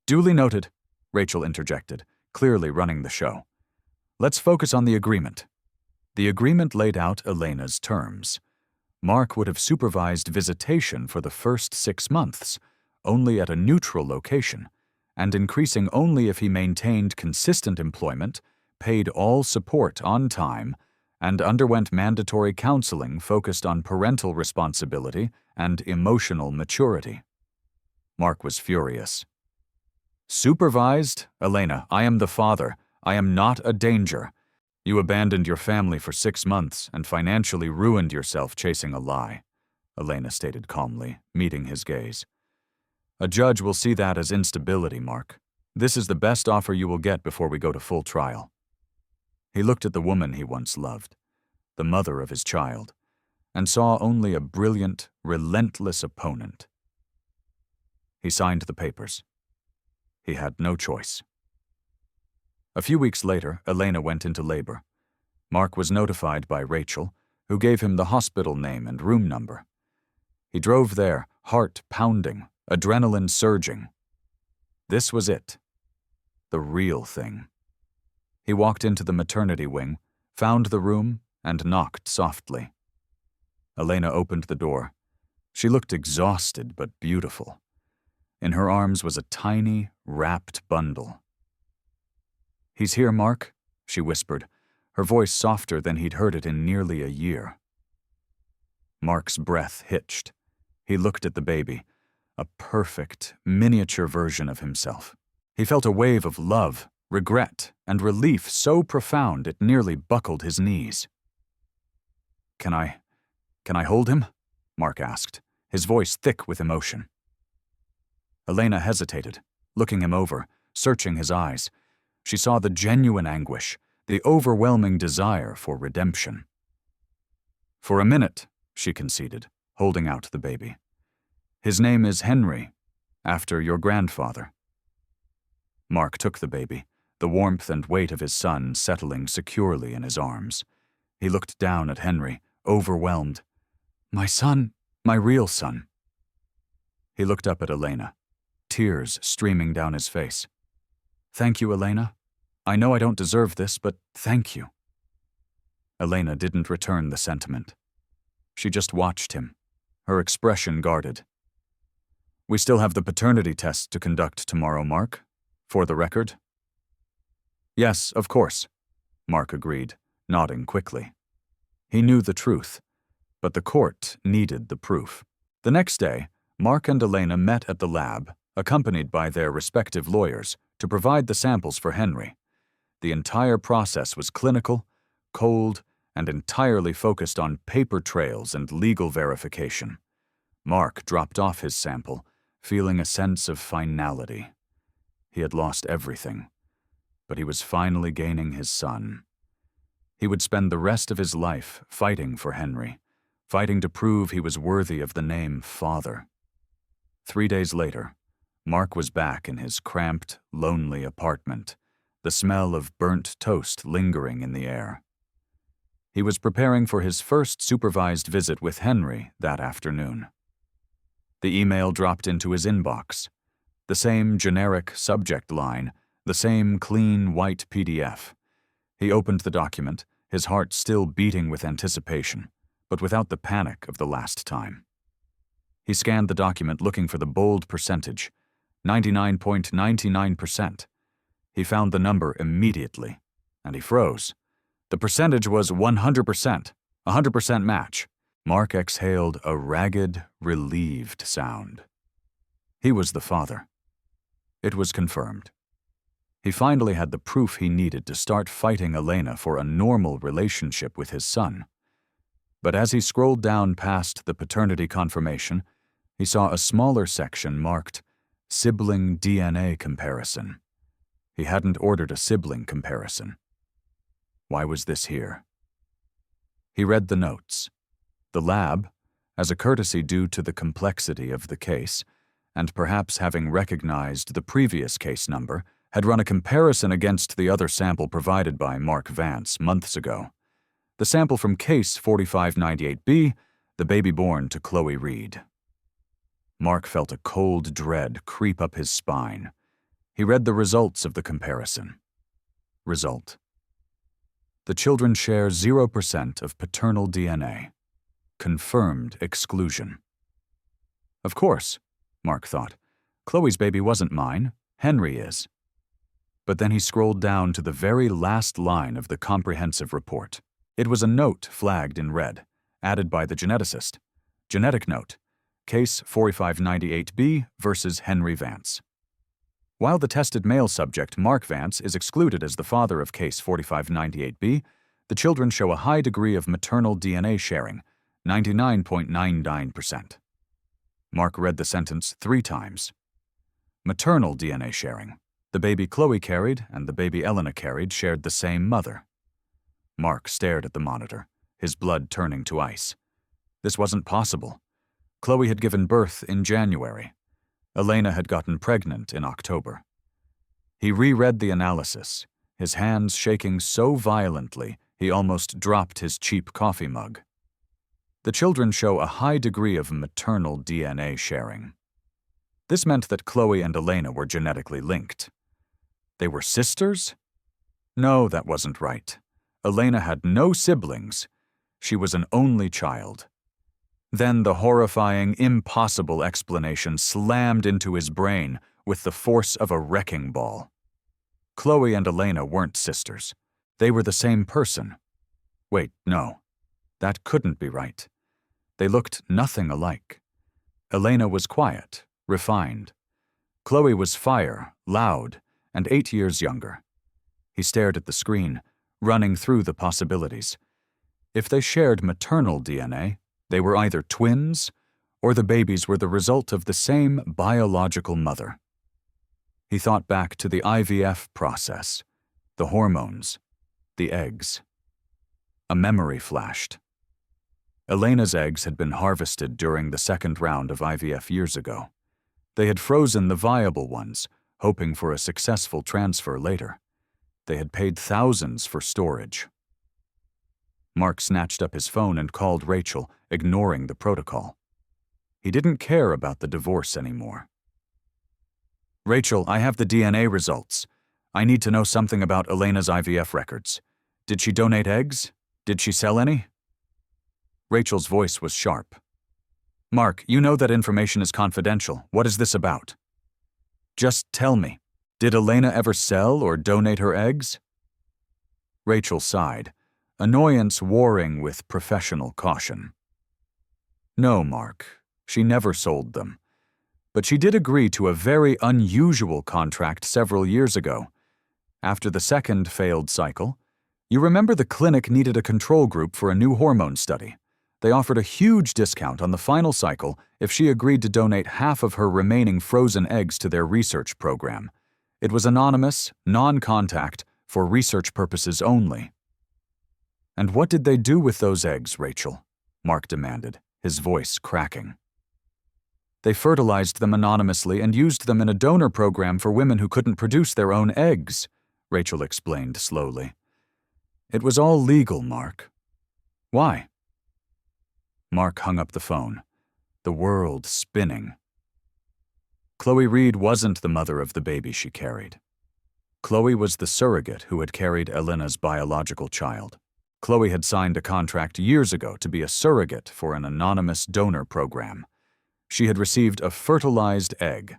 "Duly noted," Rachel interjected, clearly running the show. "Let's focus on the agreement." The agreement laid out Elena's terms. Mark would have supervised visitation for the first 6 months, only at a neutral location, and increasing only if he maintained consistent employment, paid all support on time, and underwent mandatory counseling focused on parental responsibility and emotional maturity. Mark was furious. "Supervised? Elena, I am the father. I am not a danger. You abandoned your family for 6 months and financially ruined yourself chasing a lie," Elena stated calmly, meeting his gaze. "A judge will see that as instability, Mark. This is the best offer you will get before we go to full trial." He looked at the woman he once loved, the mother of his child, and saw only a brilliant, relentless opponent. He signed the papers. He had no choice. A few weeks later, Elena went into labor. Mark was notified by Rachel, who gave him the hospital name and room number. He drove there, heart pounding, adrenaline surging. This was it. The real thing. He walked into the maternity wing, found the room, and knocked softly. Elena opened the door. She looked exhausted but beautiful. In her arms was a tiny, wrapped bundle. "He's here, Mark," she whispered, her voice softer than he'd heard it in nearly a year. Mark's breath hitched. He looked at the baby, a perfect, miniature version of himself. He felt a wave of love, regret, and relief so profound it nearly buckled his knees. Can I hold him?" Mark asked, his voice thick with emotion. Elena hesitated, looking him over, searching his eyes. She saw the genuine anguish, the overwhelming desire for redemption. "For a minute," she conceded, holding out the baby. "His name is Henry, after your grandfather." Mark took the baby, the warmth and weight of his son settling securely in his arms. He looked down at Henry, overwhelmed. "My son, my real son." He looked up at Elena, tears streaming down his face. "Thank you, Elena. I know I don't deserve this, but thank you." Elena didn't return the sentiment. She just watched him, her expression guarded. "We still have the paternity test to conduct tomorrow, Mark. For the record." "Yes, of course," Mark agreed, nodding quickly. He knew the truth, but the court needed the proof. The next day, Mark and Elena met at the lab, accompanied by their respective lawyers, to provide the samples for Henry. The entire process was clinical, cold, and entirely focused on paper trails and legal verification. Mark dropped off his sample, feeling a sense of finality. He had lost everything, but he was finally gaining his son. He would spend the rest of his life fighting for Henry, fighting to prove he was worthy of the name father. 3 days later, Mark was back in his cramped, lonely apartment, the smell of burnt toast lingering in the air. He was preparing for his first supervised visit with Henry that afternoon. The email dropped into his inbox. The same generic subject line, the same clean white PDF. He opened the document, his heart still beating with anticipation, but without the panic of the last time. He scanned the document looking for the bold percentage, 99.99%. He found the number immediately, and he froze. The percentage was 100%, 100% match. Mark exhaled a ragged, relieved sound. He was the father. It was confirmed. He finally had the proof he needed to start fighting Elena for a normal relationship with his son. But as he scrolled down past the paternity confirmation, he saw a smaller section marked Sibling DNA Comparison. He hadn't ordered a sibling comparison. Why was this here? He read the notes. The lab, as a courtesy due to the complexity of the case, and perhaps having recognized the previous case number, had run a comparison against the other sample provided by Mark Vance months ago. The sample from case 4598B, the baby born to Chloe Reed. Mark felt a cold dread creep up his spine. He read the results of the comparison. Result: the children share 0% of paternal DNA. Confirmed exclusion. Of course, Mark thought. Chloe's baby wasn't mine. Henry is. But then he scrolled down to the very last line of the comprehensive report. It was a note flagged in red, added by the geneticist. Genetic note: Case 4598B versus Henry Vance. While the tested male subject, Mark Vance, is excluded as the father of Case 4598B, the children show a high degree of maternal DNA sharing, 99.99%. Mark read the sentence 3 times. Maternal DNA sharing. The baby Chloe carried and the baby Elena carried shared the same mother. Mark stared at the monitor, his blood turning to ice. This wasn't possible. Chloe had given birth in January. Elena had gotten pregnant in October. He reread the analysis, his hands shaking so violently he almost dropped his cheap coffee mug. The children show a high degree of maternal DNA sharing. This meant that Chloe and Elena were genetically linked. They were sisters? No, that wasn't right. Elena had no siblings. She was an only child. Then the horrifying, impossible explanation slammed into his brain with the force of a wrecking ball. Chloe and Elena weren't sisters. They were the same person. Wait, no. That couldn't be right. They looked nothing alike. Elena was quiet, refined. Chloe was fire, loud, and 8 years younger. He stared at the screen, running through the possibilities. If they shared maternal DNA, they were either twins, or the babies were the result of the same biological mother. He thought back to the IVF process, the hormones, the eggs. A memory flashed. Elena's eggs had been harvested during the second round of IVF years ago. They had frozen the viable ones, hoping for a successful transfer later. They had paid thousands for storage. Mark snatched up his phone and called Rachel, ignoring the protocol. He didn't care about the divorce anymore. "Rachel, I have the DNA results. I need to know something about Elena's IVF records. Did she donate eggs? Did she sell any? Rachel's voice was sharp. Mark, you know that information is confidential. What is this about? Just tell me, did Elena ever sell or donate her eggs? Rachel sighed, annoyance warring with professional caution. No, Mark, she never sold them. But she did agree to a very unusual contract several years ago. After the second failed cycle, you remember the clinic needed a control group for a new hormone study. They offered a huge discount on the final cycle if she agreed to donate half of her remaining frozen eggs to their research program. It was anonymous, non-contact, for research purposes only. And what did they do with those eggs, Rachel? Mark demanded, his voice cracking. They fertilized them anonymously and used them in a donor program for women who couldn't produce their own eggs, Rachel explained slowly. It was all legal, Mark. Why? Mark hung up the phone, the world spinning. Chloe Reed wasn't the mother of the baby she carried. Chloe was the surrogate who had carried Elena's biological child. Chloe had signed a contract years ago to be a surrogate for an anonymous donor program. She had received a fertilized egg,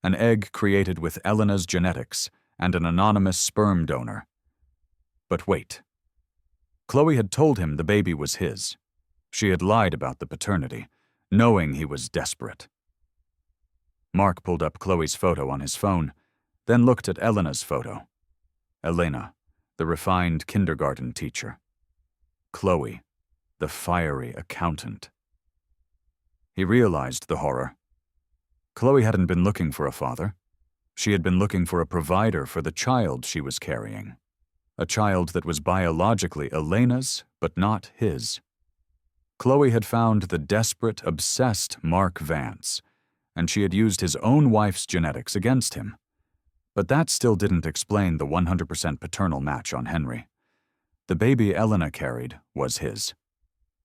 an egg created with Elena's genetics and an anonymous sperm donor. But wait. Chloe had told him the baby was his. She had lied about the paternity, knowing he was desperate. Mark pulled up Chloe's photo on his phone, then looked at Elena's photo. Elena, the refined kindergarten teacher. Chloe, the fiery accountant. He realized the horror. Chloe hadn't been looking for a father. She had been looking for a provider for the child she was carrying. A child that was biologically Elena's, but not his. Chloe had found the desperate, obsessed Mark Vance, and she had used his own wife's genetics against him. But that still didn't explain the 100% paternal match on Henry. The baby Elena carried was his.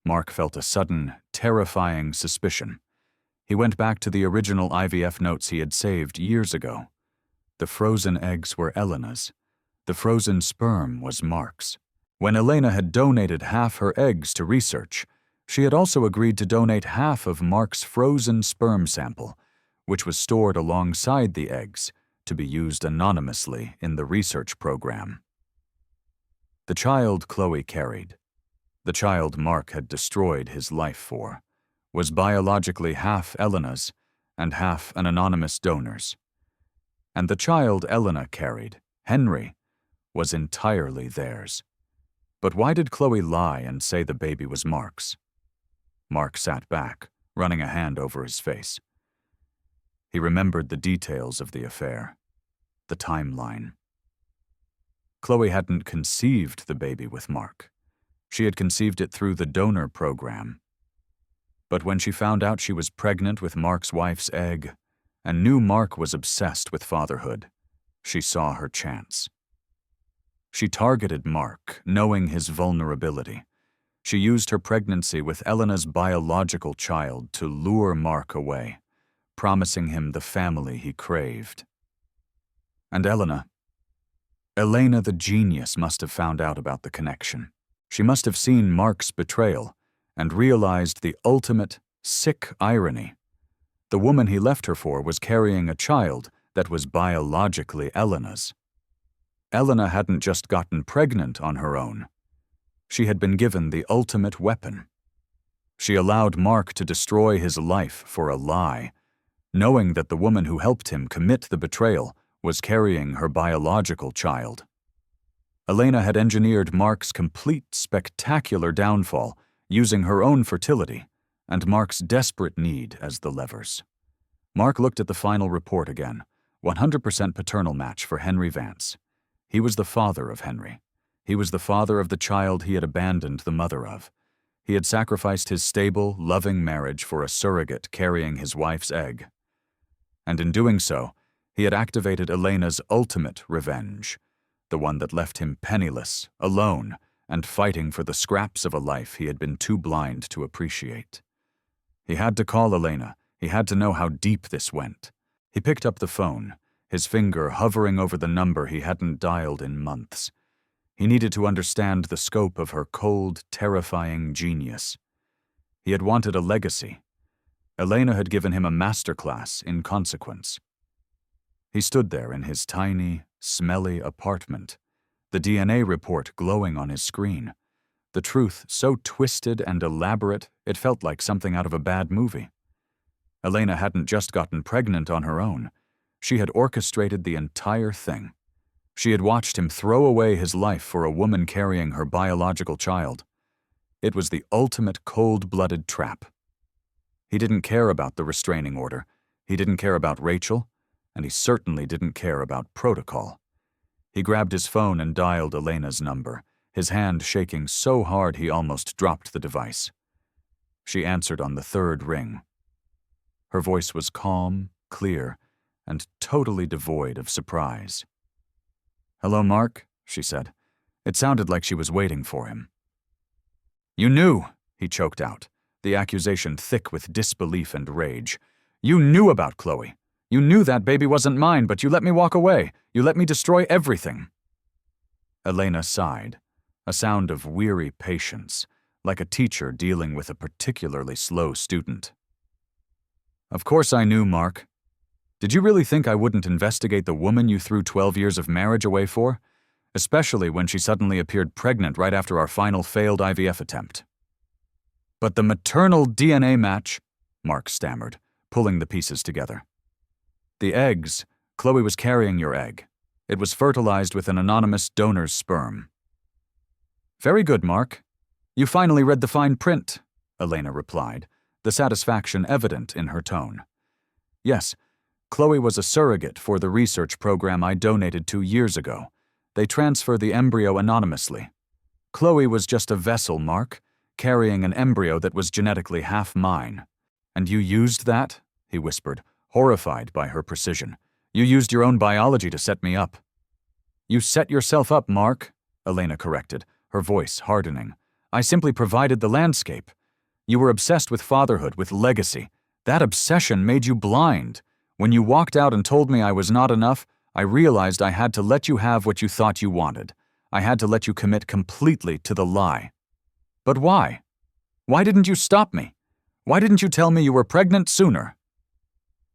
Mark felt a sudden, terrifying suspicion. He went back to the original IVF notes he had saved years ago. The frozen eggs were Elena's. The frozen sperm was Mark's. When Elena had donated half her eggs to research, she had also agreed to donate half of Mark's frozen sperm sample, which was stored alongside the eggs to be used anonymously in the research program. The child Chloe carried, the child Mark had destroyed his life for, was biologically half Elena's and half an anonymous donor's. And the child Elena carried, Henry, was entirely theirs. But why did Chloe lie and say the baby was Mark's? Mark sat back, running a hand over his face. He remembered the details of the affair, the timeline. Chloe hadn't conceived the baby with Mark. She had conceived it through the donor program. But when she found out she was pregnant with Mark's wife's egg and knew Mark was obsessed with fatherhood, she saw her chance. She targeted Mark, knowing his vulnerability. She used her pregnancy with Elena's biological child to lure Mark away, promising him the family he craved. And Elena the genius must have found out about the connection. She must have seen Mark's betrayal and realized the ultimate, sick irony. The woman he left her for was carrying a child that was biologically Elena's. Elena hadn't just gotten pregnant on her own. She had been given the ultimate weapon. She allowed Mark to destroy his life for a lie, knowing that the woman who helped him commit the betrayal was carrying her biological child. Elena had engineered Mark's complete, spectacular downfall using her own fertility and Mark's desperate need as the levers. Mark looked at the final report again, 100% paternal match for Henry Vance. He was the father of Henry. He was the father of the child he had abandoned the mother of. He had sacrificed his stable, loving marriage for a surrogate carrying his wife's egg. And in doing so, he had activated Elena's ultimate revenge, the one that left him penniless, alone, and fighting for the scraps of a life he had been too blind to appreciate. He had to call Elena. He had to know how deep this went. He picked up the phone, his finger hovering over the number he hadn't dialed in months. He needed to understand the scope of her cold, terrifying genius. He had wanted a legacy. Elena had given him a masterclass in consequence. He stood there in his tiny, smelly apartment, the DNA report glowing on his screen, the truth so twisted and elaborate it felt like something out of a bad movie. Elena hadn't just gotten pregnant on her own. She had orchestrated the entire thing. She had watched him throw away his life for a woman carrying her biological child. It was the ultimate cold-blooded trap. He didn't care about the restraining order. He didn't care about Rachel, and he certainly didn't care about protocol. He grabbed his phone and dialed Elena's number, his hand shaking so hard he almost dropped the device. She answered on the third ring. Her voice was calm, clear, and totally devoid of surprise. "Hello, Mark," she said. It sounded like she was waiting for him. "You knew," he choked out, the accusation thick with disbelief and rage. "You knew about Chloe. You knew that baby wasn't mine, but you let me walk away. You let me destroy everything." Elena sighed, a sound of weary patience, like a teacher dealing with a particularly slow student. "Of course I knew, Mark. Did you really think I wouldn't investigate the woman you threw 12 years of marriage away for? Especially when she suddenly appeared pregnant right after our final failed IVF attempt." "But the maternal DNA match," Mark stammered, pulling the pieces together. "The eggs, Chloe was carrying your egg. It was fertilized with an anonymous donor's sperm." "Very good, Mark. You finally read the fine print," Elena replied, the satisfaction evident in her tone. "Yes, Chloe was a surrogate for the research program I donated 2 years ago. They transfer the embryo anonymously. Chloe was just a vessel, Mark, carrying an embryo that was genetically half mine. And you used that?" he whispered, horrified by her precision. "You used your own biology to set me up." "You set yourself up, Mark," Elena corrected, her voice hardening. "I simply provided the landscape. You were obsessed with fatherhood, with legacy. That obsession made you blind. When you walked out and told me I was not enough, I realized I had to let you have what you thought you wanted. I had to let you commit completely to the lie." "But why? Why didn't you stop me? Why didn't you tell me you were pregnant sooner?"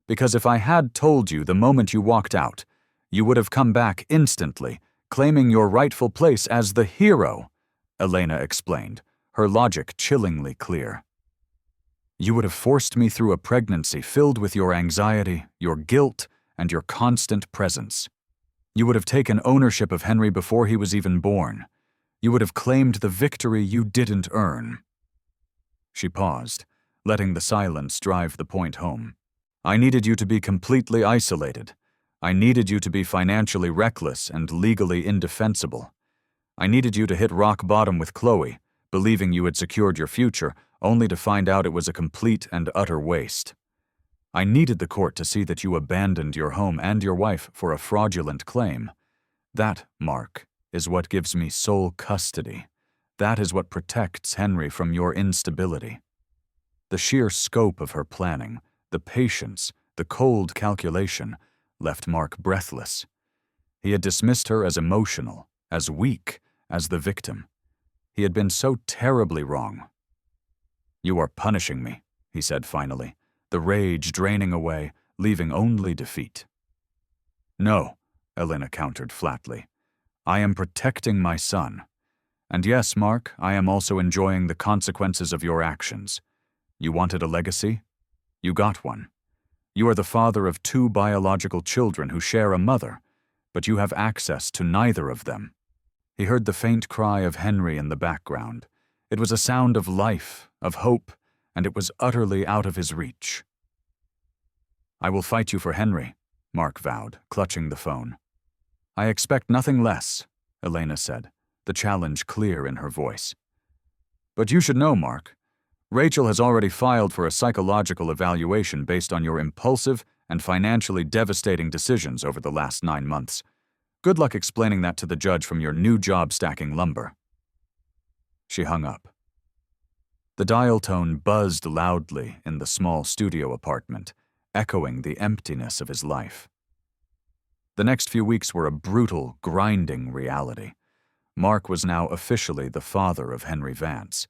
"Because if I had told you the moment you walked out, you would have come back instantly, claiming your rightful place as the hero," Elena explained, her logic chillingly clear. "You would have forced me through a pregnancy filled with your anxiety, your guilt, and your constant presence. You would have taken ownership of Henry before he was even born. You would have claimed the victory you didn't earn." She paused, letting the silence drive the point home. "I needed you to be completely isolated. I needed you to be financially reckless and legally indefensible. I needed you to hit rock bottom with Chloe, believing you had secured your future, only to find out it was a complete and utter waste. I needed the court to see that you abandoned your home and your wife for a fraudulent claim. That, Mark, is what gives me sole custody. That is what protects Henry from your instability." The sheer scope of her planning, the patience, the cold calculation, left Mark breathless. He had dismissed her as emotional, as weak, as the victim. He had been so terribly wrong. "You are punishing me," he said finally, the rage draining away, leaving only defeat. "No," Elena countered flatly. "I am protecting my son. And yes, Mark, I am also enjoying the consequences of your actions. You wanted a legacy? You got one. You are the father of 2 biological children who share a mother, but you have access to neither of them." He heard the faint cry of Henry in the background. It was a sound of life, of hope, and it was utterly out of his reach. "I will fight you for Henry," Mark vowed, clutching the phone. "I expect nothing less," Elena said, the challenge clear in her voice. "But you should know, Mark. Rachel has already filed for a psychological evaluation based on your impulsive and financially devastating decisions over the last 9 months. Good luck explaining that to the judge from your new job stacking lumber." She hung up. The dial tone buzzed loudly in the small studio apartment, echoing the emptiness of his life. The next few weeks were a brutal, grinding reality. Mark was now officially the father of Henry Vance,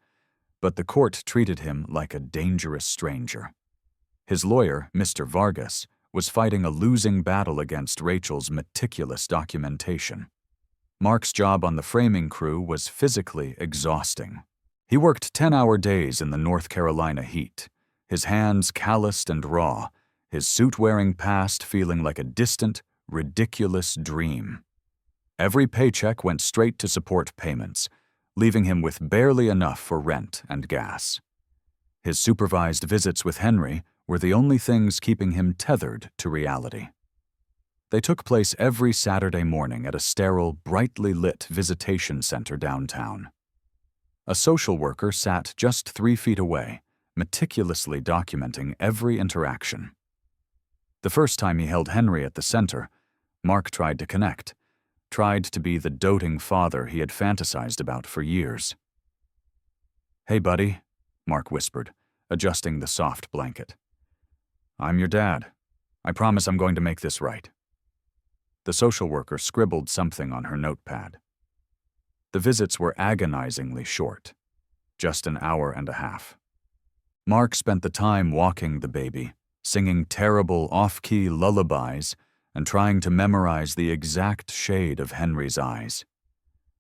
but the court treated him like a dangerous stranger. His lawyer, Mr. Vargas, was fighting a losing battle against Rachel's meticulous documentation. Mark's job on the framing crew was physically exhausting. He worked 10-hour days in the North Carolina heat, his hands calloused and raw, his suit-wearing past feeling like a distant, ridiculous dream. Every paycheck went straight to support payments, leaving him with barely enough for rent and gas. His supervised visits with Henry were the only things keeping him tethered to reality. They took place every Saturday morning at a sterile, brightly lit visitation center downtown. A social worker sat just 3 feet away, meticulously documenting every interaction. The first time he held Henry at the center, Mark tried to connect, tried to be the doting father he had fantasized about for years. "Hey, buddy," Mark whispered, adjusting the soft blanket. "I'm your dad. I promise I'm going to make this right." The social worker scribbled something on her notepad. The visits were agonizingly short, just an hour and a half. Mark spent the time walking the baby, singing terrible off-key lullabies and trying to memorize the exact shade of Henry's eyes.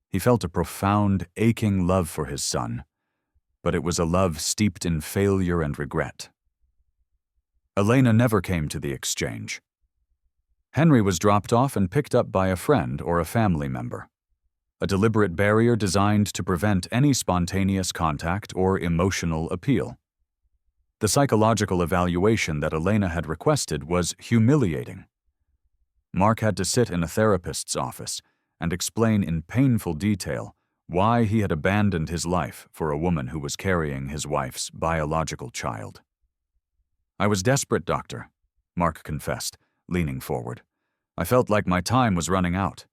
He felt a profound, aching love for his son, but it was a love steeped in failure and regret. Elena never came to the exchange. Henry was dropped off and picked up by a friend or a family member, a deliberate barrier designed to prevent any spontaneous contact or emotional appeal. The psychological evaluation that Elena had requested was humiliating. Mark had to sit in a therapist's office and explain in painful detail why he had abandoned his life for a woman who was carrying his wife's biological child. "I was desperate, doctor," Mark confessed, leaning forward. "I felt like my time was running out.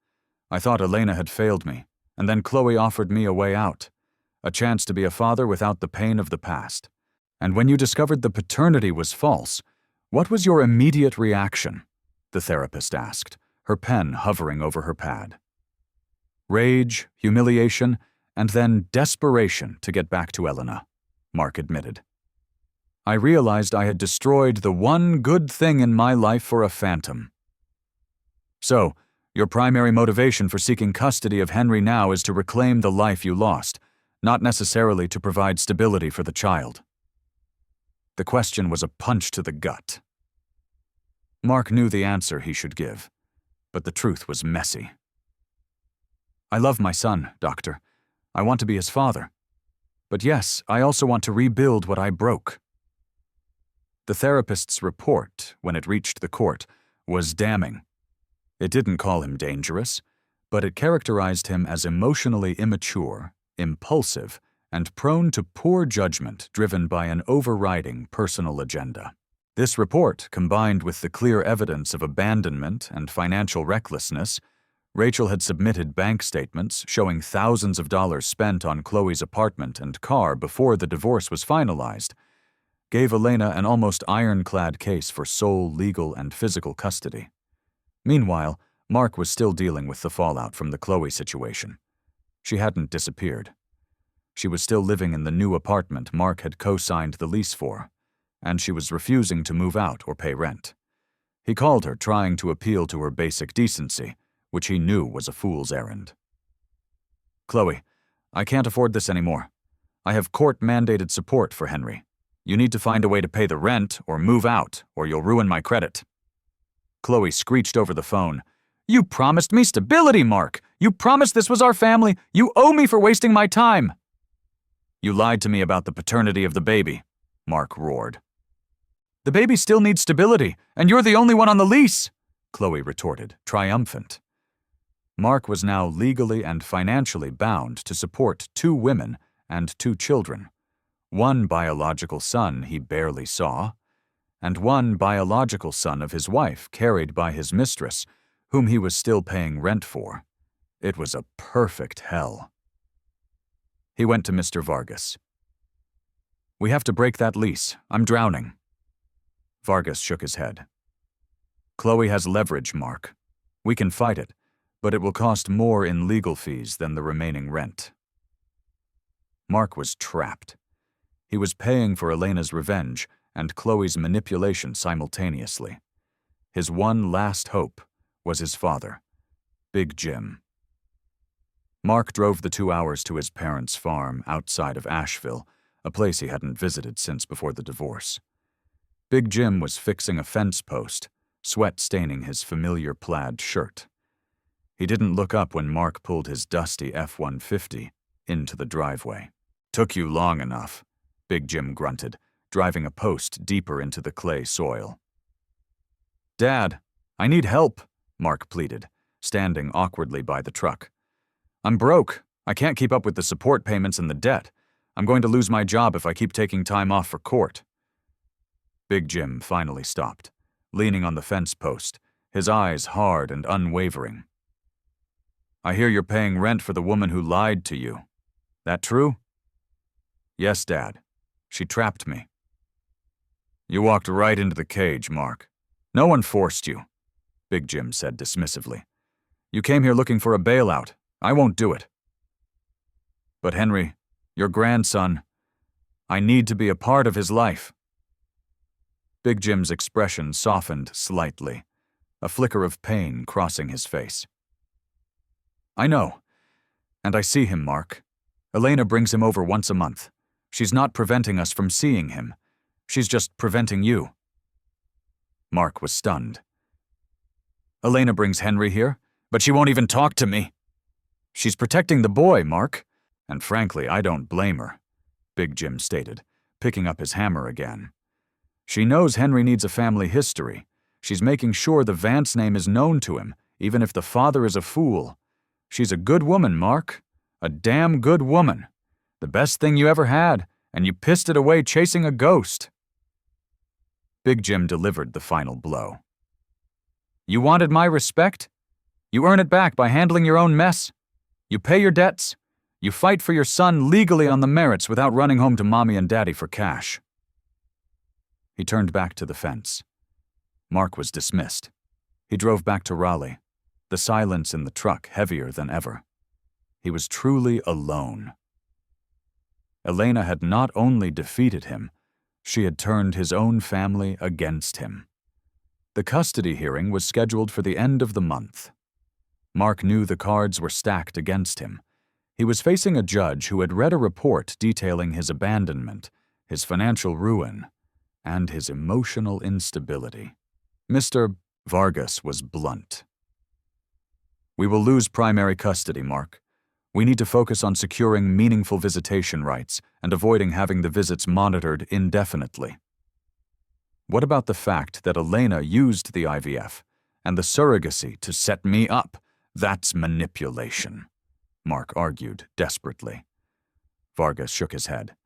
I thought Elena had failed me, and then Chloe offered me a way out, a chance to be a father without the pain of the past. And when you discovered the paternity was false, what was your immediate reaction?" the therapist asked, her pen hovering over her pad. "Rage, humiliation, and then desperation to get back to Elena," Mark admitted. "I realized I had destroyed the one good thing in my life for a phantom." "So, your primary motivation for seeking custody of Henry now is to reclaim the life you lost, not necessarily to provide stability for the child." The question was a punch to the gut. Mark knew the answer he should give, but the truth was messy. "I love my son, doctor. I want to be his father. But yes, I also want to rebuild what I broke." The therapist's report, when it reached the court, was damning. It didn't call him dangerous, but it characterized him as emotionally immature, impulsive, and prone to poor judgment driven by an overriding personal agenda. This report, combined with the clear evidence of abandonment and financial recklessness, Rachel had submitted bank statements showing thousands of dollars spent on Chloe's apartment and car before the divorce was finalized, gave Elena an almost ironclad case for sole legal and physical custody. Meanwhile, Mark was still dealing with the fallout from the Chloe situation. She hadn't disappeared. She was still living in the new apartment Mark had co-signed the lease for, and she was refusing to move out or pay rent. He called her, trying to appeal to her basic decency, which he knew was a fool's errand. "Chloe, I can't afford this anymore. I have court-mandated support for Henry. You need to find a way to pay the rent or move out, or you'll ruin my credit." Chloe screeched over the phone. "You promised me stability, Mark! You promised this was our family! You owe me for wasting my time!" "You lied to me about the paternity of the baby," Mark roared. "The baby still needs stability, and you're the only one on the lease," Chloe retorted, triumphant. Mark was now legally and financially bound to support 2 women and 2 children, one biological son he barely saw, and one biological son of his wife carried by his mistress, whom he was still paying rent for. It was a perfect hell. He went to Mr. Vargas. "We have to break that lease. I'm drowning." Vargas shook his head. "Chloe has leverage, Mark. We can fight it, but it will cost more in legal fees than the remaining rent. Mark was trapped. He was paying for Elena's revenge and Chloe's manipulation simultaneously. His one last hope was his father, Big Jim. Mark drove the 2 hours to his parents' farm outside of Asheville, a place he hadn't visited since before the divorce. Big Jim was fixing a fence post, sweat staining his familiar plaid shirt. He didn't look up when Mark pulled his dusty F-150 into the driveway. "Took you long enough," Big Jim grunted, driving a post deeper into the clay soil. "Dad, I need help," Mark pleaded, standing awkwardly by the truck. "I'm broke. I can't keep up with the support payments and the debt. I'm going to lose my job if I keep taking time off for court." Big Jim finally stopped, leaning on the fence post, his eyes hard and unwavering. "I hear you're paying rent for the woman who lied to you. That true?" "Yes, Dad. She trapped me." "You walked right into the cage, Mark. No one forced you," Big Jim said dismissively. "You came here looking for a bailout. I won't do it." "But Henry, your grandson, I need to be a part of his life." Big Jim's expression softened slightly, a flicker of pain crossing his face. "I know, and I see him, Mark. Elena brings him over once a month. She's not preventing us from seeing him. She's just preventing you." Mark was stunned. "Elena brings Henry here, but she won't even talk to me." "She's protecting the boy, Mark, and frankly, I don't blame her," Big Jim stated, picking up his hammer again. "She knows Henry needs a family history. She's making sure the Vance name is known to him, even if the father is a fool. She's a good woman, Mark. A damn good woman. The best thing you ever had, and you pissed it away chasing a ghost." Big Jim delivered the final blow. "You wanted my respect? You earn it back by handling your own mess. You pay your debts. You fight for your son legally on the merits without running home to Mommy and Daddy for cash." He turned back to the fence. Mark was dismissed. He drove back to Raleigh, the silence in the truck heavier than ever. He was truly alone. Elena had not only defeated him, she had turned his own family against him. The custody hearing was scheduled for the end of the month. Mark knew the cards were stacked against him. He was facing a judge who had read a report detailing his abandonment, his financial ruin, and his emotional instability. Mr. Vargas was blunt. "We will lose primary custody, Mark. We need to focus on securing meaningful visitation rights and avoiding having the visits monitored indefinitely." "What about the fact that Elena used the IVF and the surrogacy to set me up? That's manipulation," Mark argued desperately. Vargas shook his head.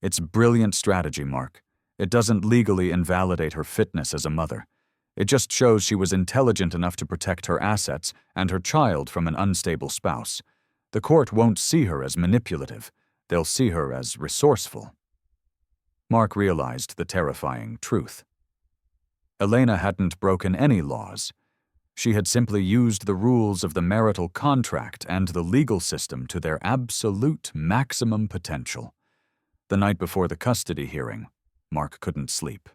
"It's brilliant strategy, Mark. It doesn't legally invalidate her fitness as a mother. It just shows she was intelligent enough to protect her assets and her child from an unstable spouse. The court won't see her as manipulative. They'll see her as resourceful." Mark realized the terrifying truth. Elena hadn't broken any laws. She had simply used the rules of the marital contract and the legal system to their absolute maximum potential. The night before the custody hearing, Mark couldn't sleep.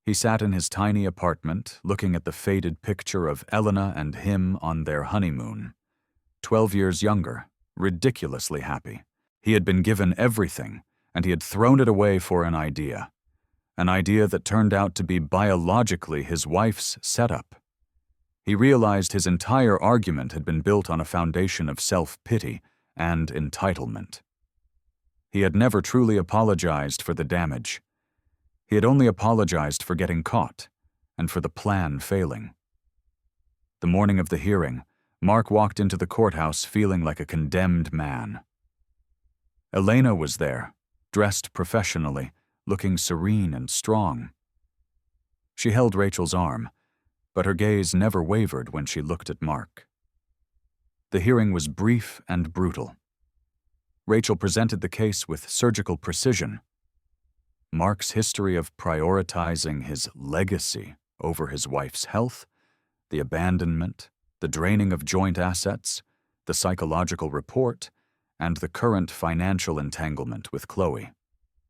He sat in his tiny apartment, looking at the faded picture of Elena and him on their honeymoon. 12 years younger, ridiculously happy. He had been given everything, and he had thrown it away for an idea that turned out to be biologically his wife's setup. He realized his entire argument had been built on a foundation of self-pity and entitlement. He had never truly apologized for the damage. He had only apologized for getting caught and for the plan failing. The morning of the hearing, Mark walked into the courthouse feeling like a condemned man. Elena was there, dressed professionally, looking serene and strong. She held Rachel's arm, but her gaze never wavered when she looked at Mark. The hearing was brief and brutal. Rachel presented the case with surgical precision. Mark's history of prioritizing his legacy over his wife's health the abandonment, the draining of joint assets, the psychological report, and the current financial entanglement with Chloe.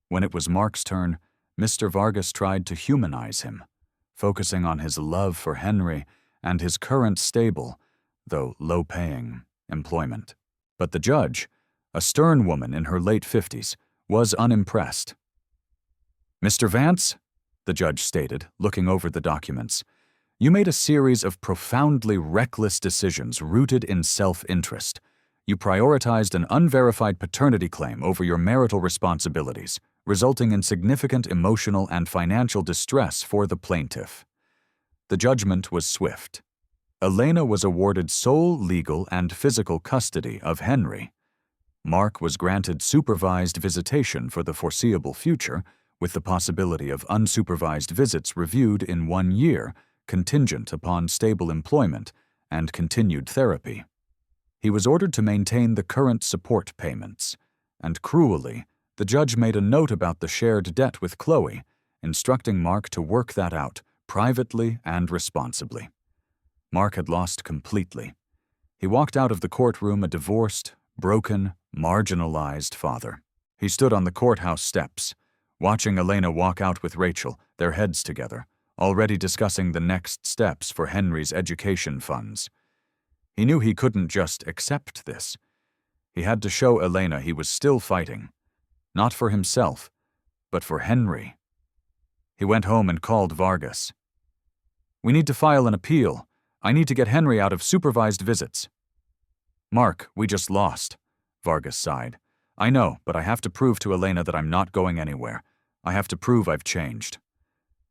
When it was Mark's turn, Mr. Vargas tried to humanize him, focusing on his love for Henry and his current stable, though low-paying, employment. But the judge, a stern woman in her late 50s, was unimpressed. "Mr. Vance," the judge stated, looking over the documents, "you made a series of profoundly reckless decisions rooted in self-interest. You prioritized an unverified paternity claim over your marital responsibilities, resulting in significant emotional and financial distress for the plaintiff." The judgment was swift. Elena was awarded sole legal and physical custody of Henry. Mark was granted supervised visitation for the foreseeable future, with the possibility of unsupervised visits reviewed in 1 year, contingent upon stable employment and continued therapy. He was ordered to maintain the current support payments, and cruelly, the judge made a note about the shared debt with Chloe, instructing Mark to work that out privately and responsibly. Mark had lost completely. He walked out of the courtroom a divorced, broken, marginalized father. He stood on the courthouse steps, watching Elena walk out with Rachel, their heads together, already discussing the next steps for Henry's education funds. He knew he couldn't just accept this. He had to show Elena he was still fighting, not for himself, but for Henry. He went home and called Vargas. "We need to file an appeal. I need to get Henry out of supervised visits." "Mark, we just lost," Vargas sighed. "I know, but I have to prove to Elena that I'm not going anywhere. I have to prove I've changed."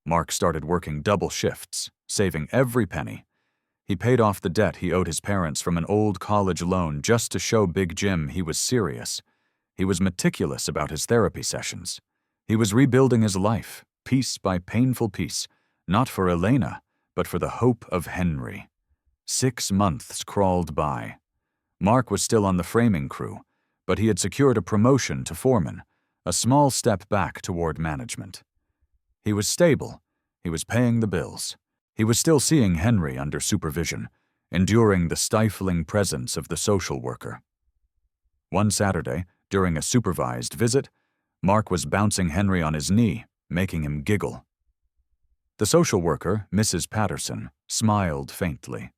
Mark started working double shifts, saving every penny. He paid off the debt he owed his parents from an old college loan just to show Big Jim he was serious. He was meticulous about his therapy sessions. He was rebuilding his life, piece by painful piece, not for Elena, but for the hope of Henry. 6 months crawled by. Mark was still on the framing crew, but he had secured a promotion to foreman, a small step back toward management. He was stable. He was paying the bills. He was still seeing Henry under supervision, enduring the stifling presence of the social worker. One Saturday, during a supervised visit, Mark was bouncing Henry on his knee, making him giggle. The social worker, Mrs. Patterson, smiled faintly,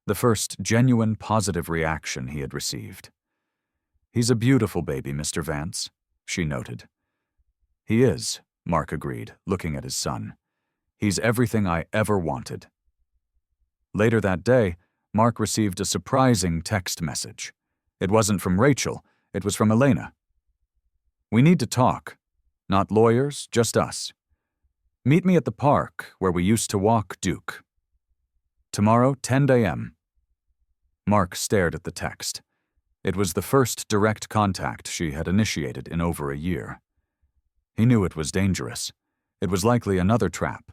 the first genuine positive reaction he had received. "He's a beautiful baby, Mr. Vance," she noted. "He is," Mark agreed, looking at his son. "He's everything I ever wanted." Later that day, Mark received a surprising text message. It wasn't from Rachel, it was from Elena. "We need to talk. Not lawyers, just us. Meet me at the park where we used to walk Duke. Tomorrow, 10 a.m. Mark stared at the text. It was the first direct contact she had initiated in over a year. He knew it was dangerous. It was likely another trap.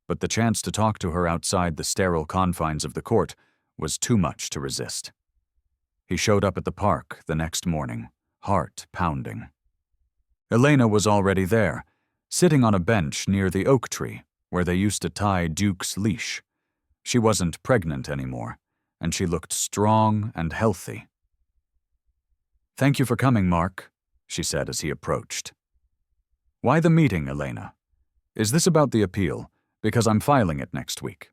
But the chance to talk to her outside the sterile confines of the court was too much to resist. He showed up at the park the next morning, heart pounding. Elena was already there, sitting on a bench near the oak tree where they used to tie Duke's leash. She wasn't pregnant anymore, and she looked strong and healthy. "Thank you for coming, Mark," she said as he approached. "Why the meeting, Elena? Is this about the appeal? Because I'm filing it next week."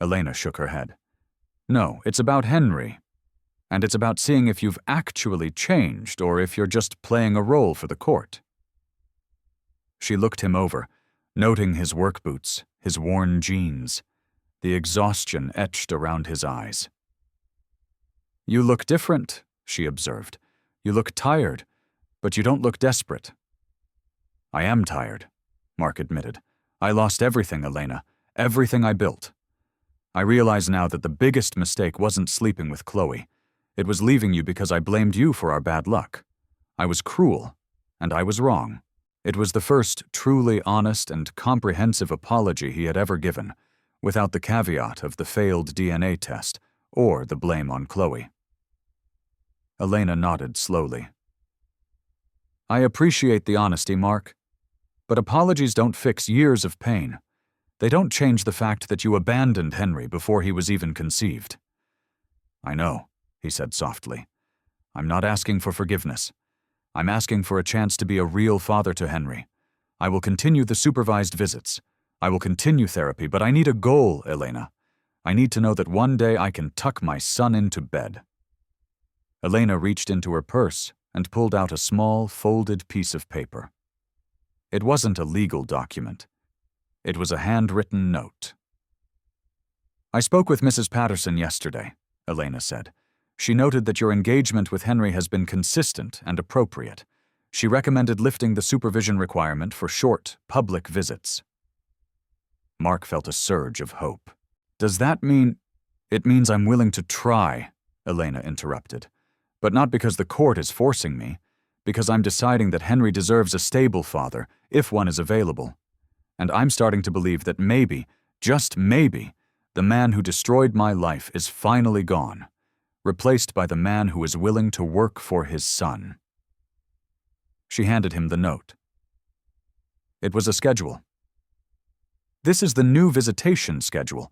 Elena shook her head. "No, it's about Henry. And it's about seeing if you've actually changed or if you're just playing a role for the court." She looked him over, noting his work boots, his worn jeans, the exhaustion etched around his eyes. "You look different," she observed. "You look tired, but you don't look desperate." "I am tired," Mark admitted. "I lost everything, Elena, everything I built. I realize now that the biggest mistake wasn't sleeping with Chloe. It was leaving you because I blamed you for our bad luck. I was cruel, and I was wrong." It was the first truly honest and comprehensive apology he had ever given, without the caveat of the failed DNA test or the blame on Chloe. Elena nodded slowly. "I appreciate the honesty, Mark, but apologies don't fix years of pain. They don't change the fact that you abandoned Henry before he was even conceived." "I know," he said softly. "I'm not asking for forgiveness. I'm asking for a chance to be a real father to Henry. I will continue the supervised visits. I will continue therapy, but I need a goal, Elena. I need to know that one day I can tuck my son into bed." Elena reached into her purse and pulled out a small, folded piece of paper. It wasn't a legal document. It was a handwritten note. "I spoke with Mrs. Patterson yesterday," Elena said. "She noted that your engagement with Henry has been consistent and appropriate. She recommended lifting the supervision requirement for short, public visits." Mark felt a surge of hope. "Does that mean—" "It means I'm willing to try," Elena interrupted. "But not because the court is forcing me, because I'm deciding that Henry deserves a stable father, if one is available. And I'm starting to believe that maybe, just maybe, the man who destroyed my life is finally gone, replaced by the man who is willing to work for his son." She handed him the note. It was a schedule. "This is the new visitation schedule.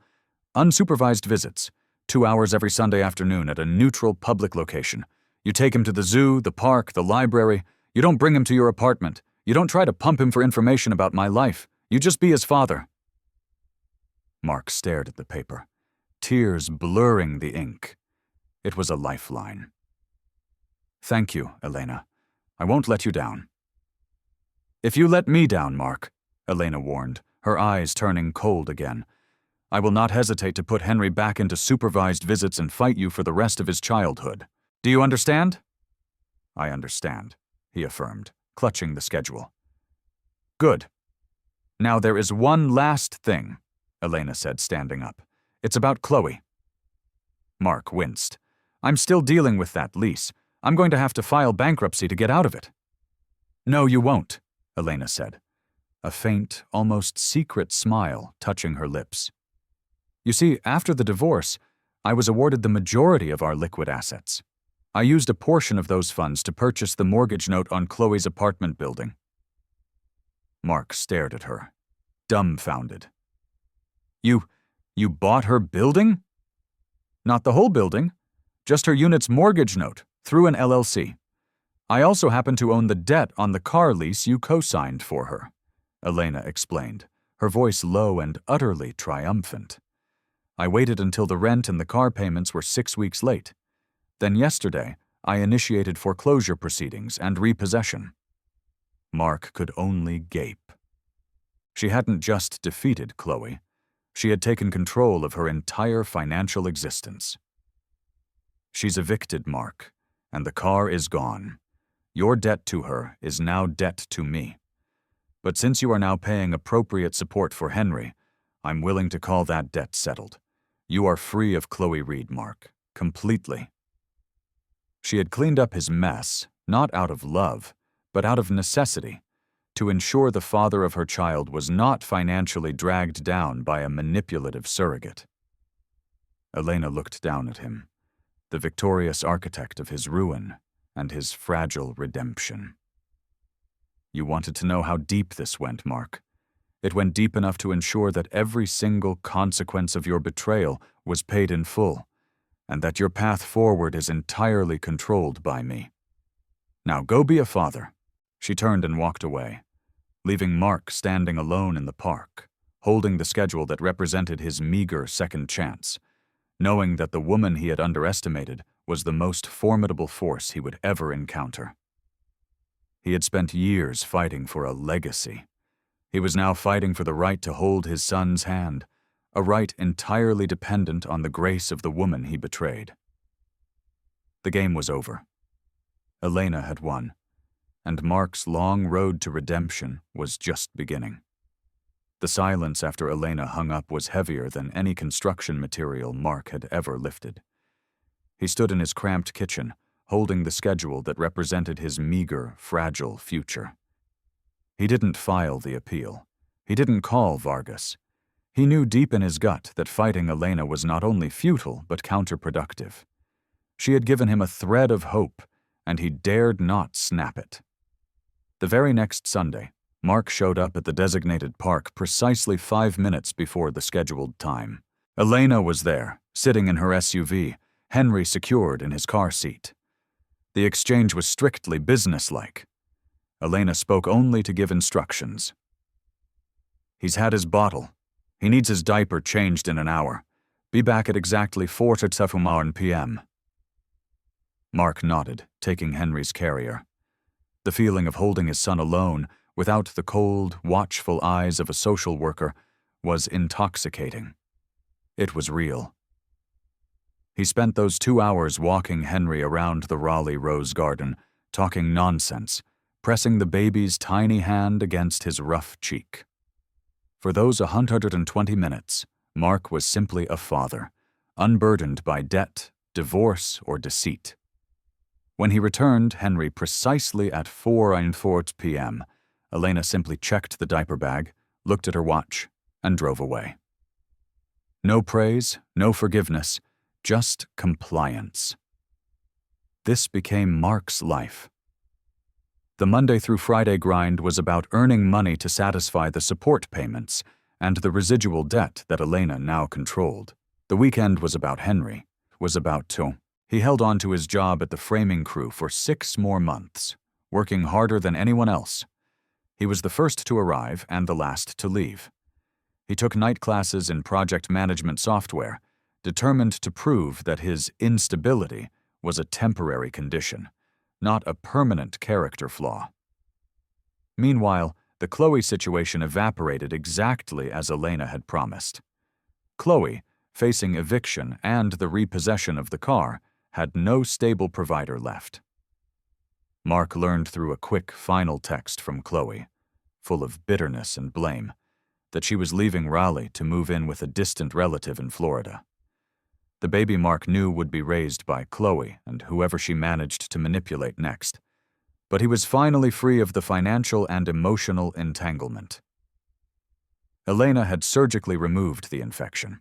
Unsupervised visits, 2 hours every Sunday afternoon at a neutral public location. You take him to the zoo, the park, the library. You don't bring him to your apartment. You don't try to pump him for information about my life. You just be his father." Mark stared at the paper, tears blurring the ink. It was a lifeline. "Thank you, Elena. I won't let you down." "If you let me down, Mark," Elena warned, her eyes turning cold again, "I will not hesitate to put Henry back into supervised visits and fight you for the rest of his childhood. Do you understand?" "I understand," he affirmed, clutching the schedule. "Good. Now there is one last thing," Elena said, standing up. "It's about Chloe." Mark winced. "I'm still dealing with that lease. I'm going to have to file bankruptcy to get out of it." "No, you won't," Elena said, a faint, almost secret smile touching her lips. "You see, after the divorce, I was awarded the majority of our liquid assets. I used a portion of those funds to purchase the mortgage note on Chloe's apartment building." Mark stared at her, dumbfounded. You bought her building?" "Not the whole building, just her unit's mortgage note, through an LLC. I also happen to own the debt on the car lease you co-signed for her," Elena explained, her voice low and utterly triumphant. "I waited until the rent and the car payments were 6 weeks late. Then yesterday, I initiated foreclosure proceedings and repossession." Mark could only gape. She hadn't just defeated Chloe. She had taken control of her entire financial existence. "She's evicted, Mark, and the car is gone. Your debt to her is now debt to me. But since you are now paying appropriate support for Henry, I'm willing to call that debt settled. You are free of Chloe Reed, Mark, completely." She had cleaned up his mess, not out of love, but out of necessity, to ensure the father of her child was not financially dragged down by a manipulative surrogate. Elena looked down at him, the victorious architect of his ruin and his fragile redemption. "You wanted to know how deep this went, Mark. It went deep enough to ensure that every single consequence of your betrayal was paid in full, and that your path forward is entirely controlled by me. Now go be a father." She turned and walked away, leaving Mark standing alone in the park, holding the schedule that represented his meager second chance, knowing that the woman he had underestimated was the most formidable force he would ever encounter. He had spent years fighting for a legacy. He was now fighting for the right to hold his son's hand, a right entirely dependent on the grace of the woman he betrayed. The game was over. Elena had won, and Mark's long road to redemption was just beginning. The silence after Elena hung up was heavier than any construction material Mark had ever lifted. He stood in his cramped kitchen, holding the schedule that represented his meager, fragile future. He didn't file the appeal. He didn't call Vargas. He knew deep in his gut that fighting Elena was not only futile but counterproductive. She had given him a thread of hope, and he dared not snap it. The very next Sunday, Mark showed up at the designated park precisely 5 minutes before the scheduled time. Elena was there, sitting in her SUV, Henry secured in his car seat. The exchange was strictly businesslike. Elena spoke only to give instructions. "He's had his bottle. He needs his diaper changed in an hour. Be back at exactly 4:15 p.m. Mark nodded, taking Henry's carrier. The feeling of holding his son alone, without the cold, watchful eyes of a social worker, was intoxicating. It was real. He spent those 2 hours walking Henry around the Raleigh Rose Garden, talking nonsense, pressing the baby's tiny hand against his rough cheek. For those 120 minutes, Mark was simply a father, unburdened by debt, divorce, or deceit. When he returned Henry precisely at 4:15 p.m., Elena simply checked the diaper bag, looked at her watch, and drove away. No praise, no forgiveness, just compliance. This became Mark's life. The Monday through Friday grind was about earning money to satisfy the support payments and the residual debt that Elena now controlled. The weekend was about Henry, He held on to his job at the framing crew for 6 more months, working harder than anyone else. He was the first to arrive and the last to leave. He took night classes in project management software, determined to prove that his instability was a temporary condition, not a permanent character flaw. Meanwhile, the Chloe situation evaporated exactly as Elena had promised. Chloe, facing eviction and the repossession of the car, had no stable provider left. Mark learned through a quick final text from Chloe, full of bitterness and blame, that she was leaving Raleigh to move in with a distant relative in Florida. The baby Mark knew would be raised by Chloe and whoever she managed to manipulate next, but he was finally free of the financial and emotional entanglement. Elena had surgically removed the infection.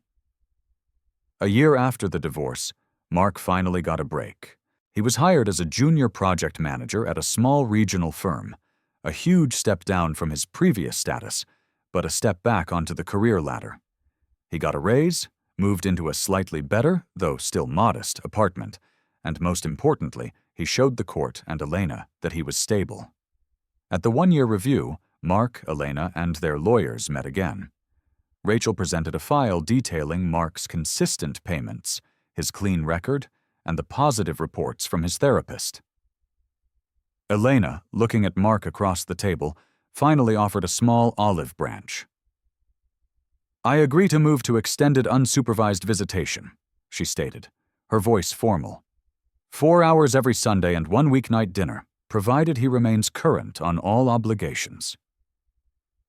A year after the divorce, Mark finally got a break. He was hired as a junior project manager at a small regional firm, a huge step down from his previous status, but a step back onto the career ladder. He got a raise, moved into a slightly better, though still modest, apartment, and most importantly, he showed the court and Elena that he was stable. At the 1-year review, Mark, Elena, and their lawyers met again. Rachel presented a file detailing Mark's consistent payments, his clean record, and the positive reports from his therapist. Elena, looking at Mark across the table, finally offered a small olive branch. "I agree to move to extended unsupervised visitation," she stated, her voice formal. 4 hours every Sunday and 1 weeknight dinner, provided he remains current on all obligations.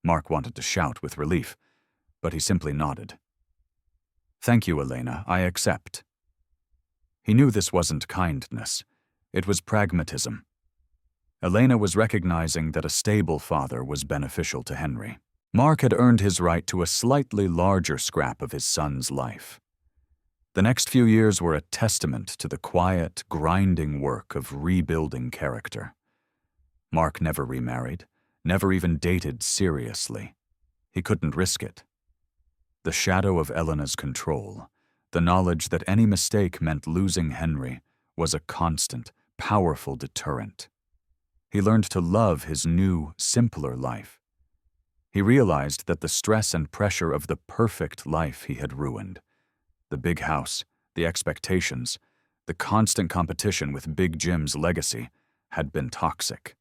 Mark wanted to shout with relief, but he simply nodded. "Thank you, Elena, I accept." He knew this wasn't kindness. It was pragmatism. Elena was recognizing that a stable father was beneficial to Henry. Mark had earned his right to a slightly larger scrap of his son's life. The next few years were a testament to the quiet, grinding work of rebuilding character. Mark never remarried, never even dated seriously. He couldn't risk it. The shadow of Elena's control, the knowledge that any mistake meant losing Henry, was a constant, powerful deterrent. He learned to love his new, simpler life. He realized that the stress and pressure of the perfect life he had ruined, the big house, the expectations, the constant competition with Big Jim's legacy, had been toxic.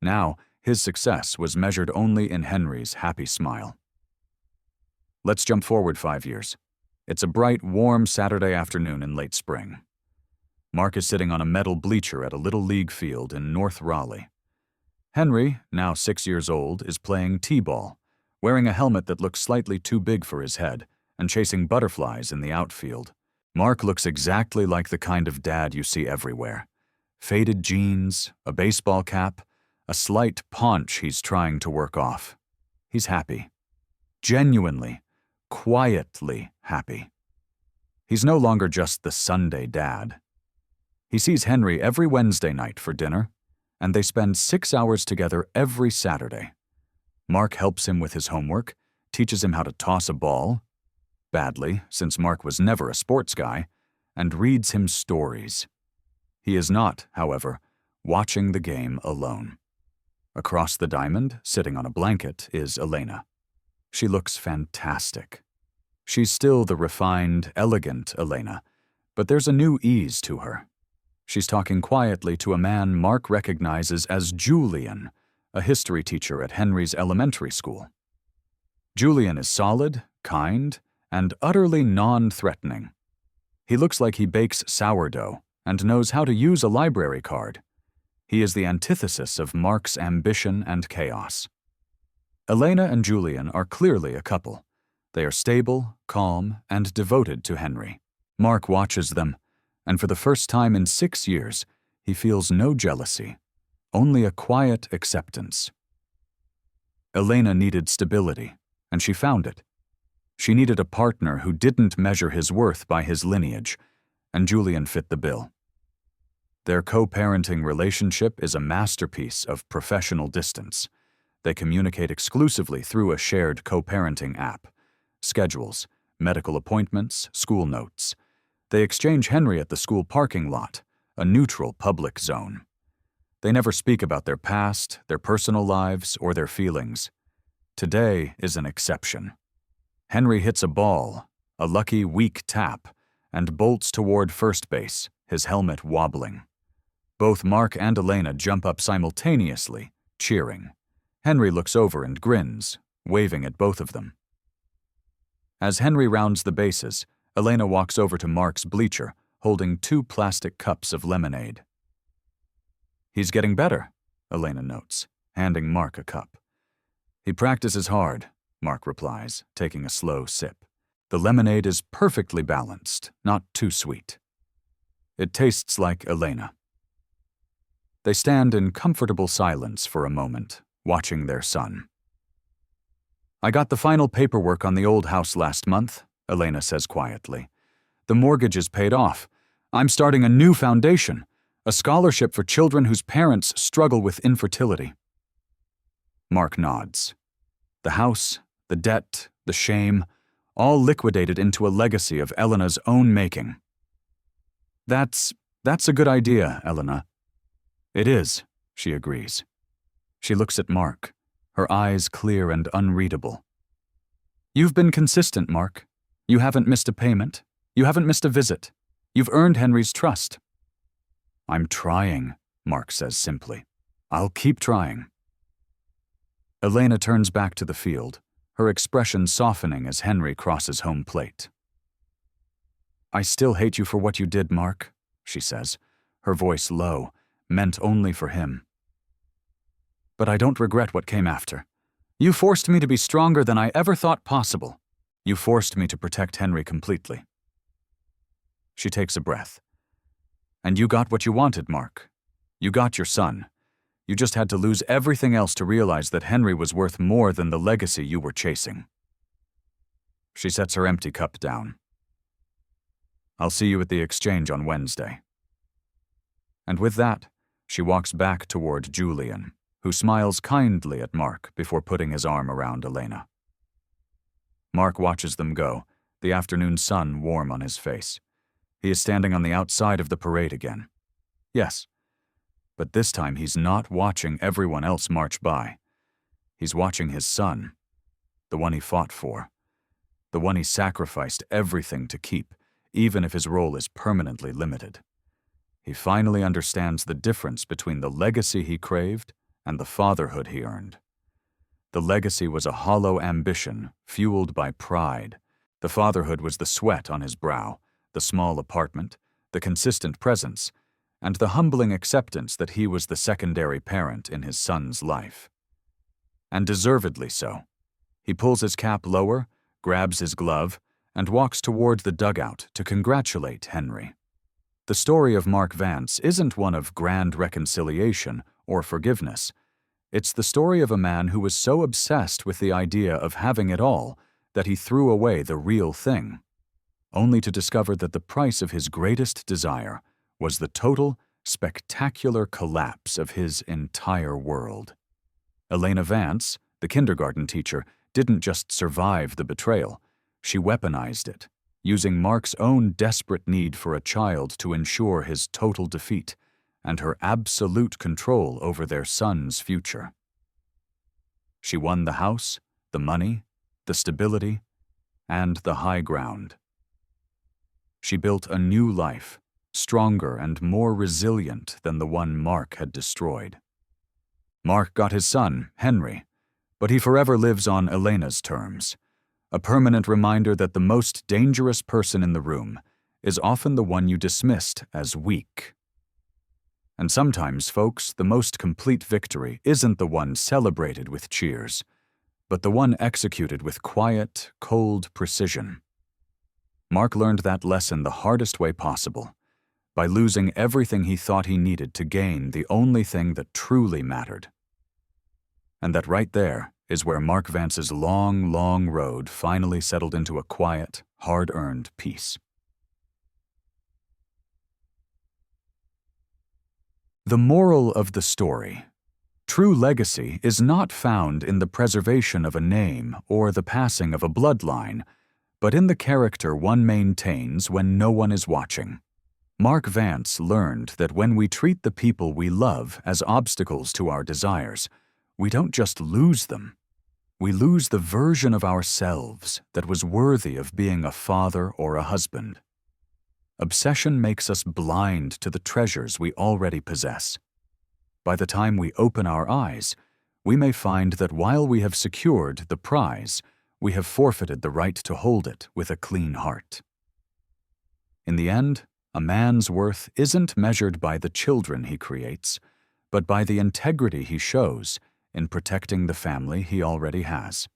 Now, his success was measured only in Henry's happy smile. Let's jump forward 5 years. It's a bright, warm Saturday afternoon in late spring. Mark is sitting on a metal bleacher at a little league field in North Raleigh. Henry, now 6 years old, is playing t-ball, wearing a helmet that looks slightly too big for his head, and chasing butterflies in the outfield. Mark looks exactly like the kind of dad you see everywhere. Faded jeans, a baseball cap, a slight paunch he's trying to work off. He's happy. Genuinely, quietly happy. He's no longer just the Sunday dad. He sees Henry every Wednesday night for dinner, and they spend 6 hours together every Saturday. Mark helps him with his homework, teaches him how to toss a ball, badly, since Mark was never a sports guy, and reads him stories. He is not, however, watching the game alone. Across the diamond, sitting on a blanket, is Elena. She looks fantastic. She's still the refined, elegant Elena, but there's a new ease to her. She's talking quietly to a man Mark recognizes as Julian, a history teacher at Henry's elementary school. Julian is solid, kind, and utterly non-threatening. He looks like he bakes sourdough and knows how to use a library card. He is the antithesis of Mark's ambition and chaos. Elena and Julian are clearly a couple. They are stable, calm, and devoted to Henry. Mark watches them, and for the first time in 6 years, he feels no jealousy, only a quiet acceptance. Elena needed stability, and she found it. She needed a partner who didn't measure his worth by his lineage, and Julian fit the bill. Their co-parenting relationship is a masterpiece of professional distance. They communicate exclusively through a shared co-parenting app. Schedules, medical appointments, school notes. They exchange Henry at the school parking lot, a neutral public zone. They never speak about their past, their personal lives, or their feelings. Today is an exception. Henry hits a ball, a lucky weak tap, and bolts toward first base, his helmet wobbling. Both Mark and Elena jump up simultaneously, cheering. Henry looks over and grins, waving at both of them. As Henry rounds the bases, Elena walks over to Mark's bleacher, holding 2 plastic cups of lemonade. "He's getting better," Elena notes, handing Mark a cup. "He practices hard," Mark replies, taking a slow sip. The lemonade is perfectly balanced, not too sweet. It tastes like Elena. They stand in comfortable silence for a moment, watching their son. "I got the final paperwork on the old house last month," Elena says quietly. "The mortgage is paid off. I'm starting a new foundation, a scholarship for children whose parents struggle with infertility." Mark nods. The house, the debt, the shame, all liquidated into a legacy of Elena's own making. That's a good idea, Elena." "It is," she agrees. She looks at Mark, her eyes clear and unreadable. "You've been consistent, Mark. You haven't missed a payment. You haven't missed a visit. You've earned Henry's trust." "I'm trying," Mark says simply. "I'll keep trying." Elena turns back to the field, her expression softening as Henry crosses home plate. "I still hate you for what you did, Mark," she says, her voice low, meant only for him. "But I don't regret what came after. You forced me to be stronger than I ever thought possible. You forced me to protect Henry completely." She takes a breath. "And you got what you wanted, Mark. You got your son. You just had to lose everything else to realize that Henry was worth more than the legacy you were chasing." She sets her empty cup down. "I'll see you at the exchange on Wednesday." And with that, she walks back toward Julian, who smiles kindly at Mark before putting his arm around Elena. Mark watches them go, the afternoon sun warm on his face. He is standing on the outside of the parade again. Yes, but this time he's not watching everyone else march by. He's watching his son, the one he fought for, the one he sacrificed everything to keep, even if his role is permanently limited. He finally understands the difference between the legacy he craved and the fatherhood he earned. The legacy was a hollow ambition fueled by pride. The fatherhood was the sweat on his brow, the small apartment, the consistent presence, and the humbling acceptance that he was the secondary parent in his son's life. And deservedly so. He pulls his cap lower, grabs his glove, and walks toward the dugout to congratulate Henry. The story of Mark Vance isn't one of grand reconciliation or forgiveness. It's the story of a man who was so obsessed with the idea of having it all that he threw away the real thing, only to discover that the price of his greatest desire was the total, spectacular collapse of his entire world. Elena Vance, the kindergarten teacher, didn't just survive the betrayal, she weaponized it, using Mark's own desperate need for a child to ensure his total defeat and her absolute control over their son's future. She won the house, the money, the stability, and the high ground. She built a new life, stronger and more resilient than the one Mark had destroyed. Mark got his son, Henry, but he forever lives on Elena's terms, a permanent reminder that the most dangerous person in the room is often the one you dismissed as weak. And sometimes, folks, the most complete victory isn't the one celebrated with cheers, but the one executed with quiet, cold precision. Mark learned that lesson the hardest way possible, by losing everything he thought he needed to gain the only thing that truly mattered. And that right there is where Mark Vance's long, long road finally settled into a quiet, hard-earned peace. The moral of the story: true legacy is not found in the preservation of a name or the passing of a bloodline, but in the character one maintains when no one is watching. Mark Vance learned that when we treat the people we love as obstacles to our desires, we don't just lose them. We lose the version of ourselves that was worthy of being a father or a husband. Obsession makes us blind to the treasures we already possess. By the time we open our eyes, we may find that while we have secured the prize, we have forfeited the right to hold it with a clean heart. In the end, a man's worth isn't measured by the children he creates, but by the integrity he shows in protecting the family he already has.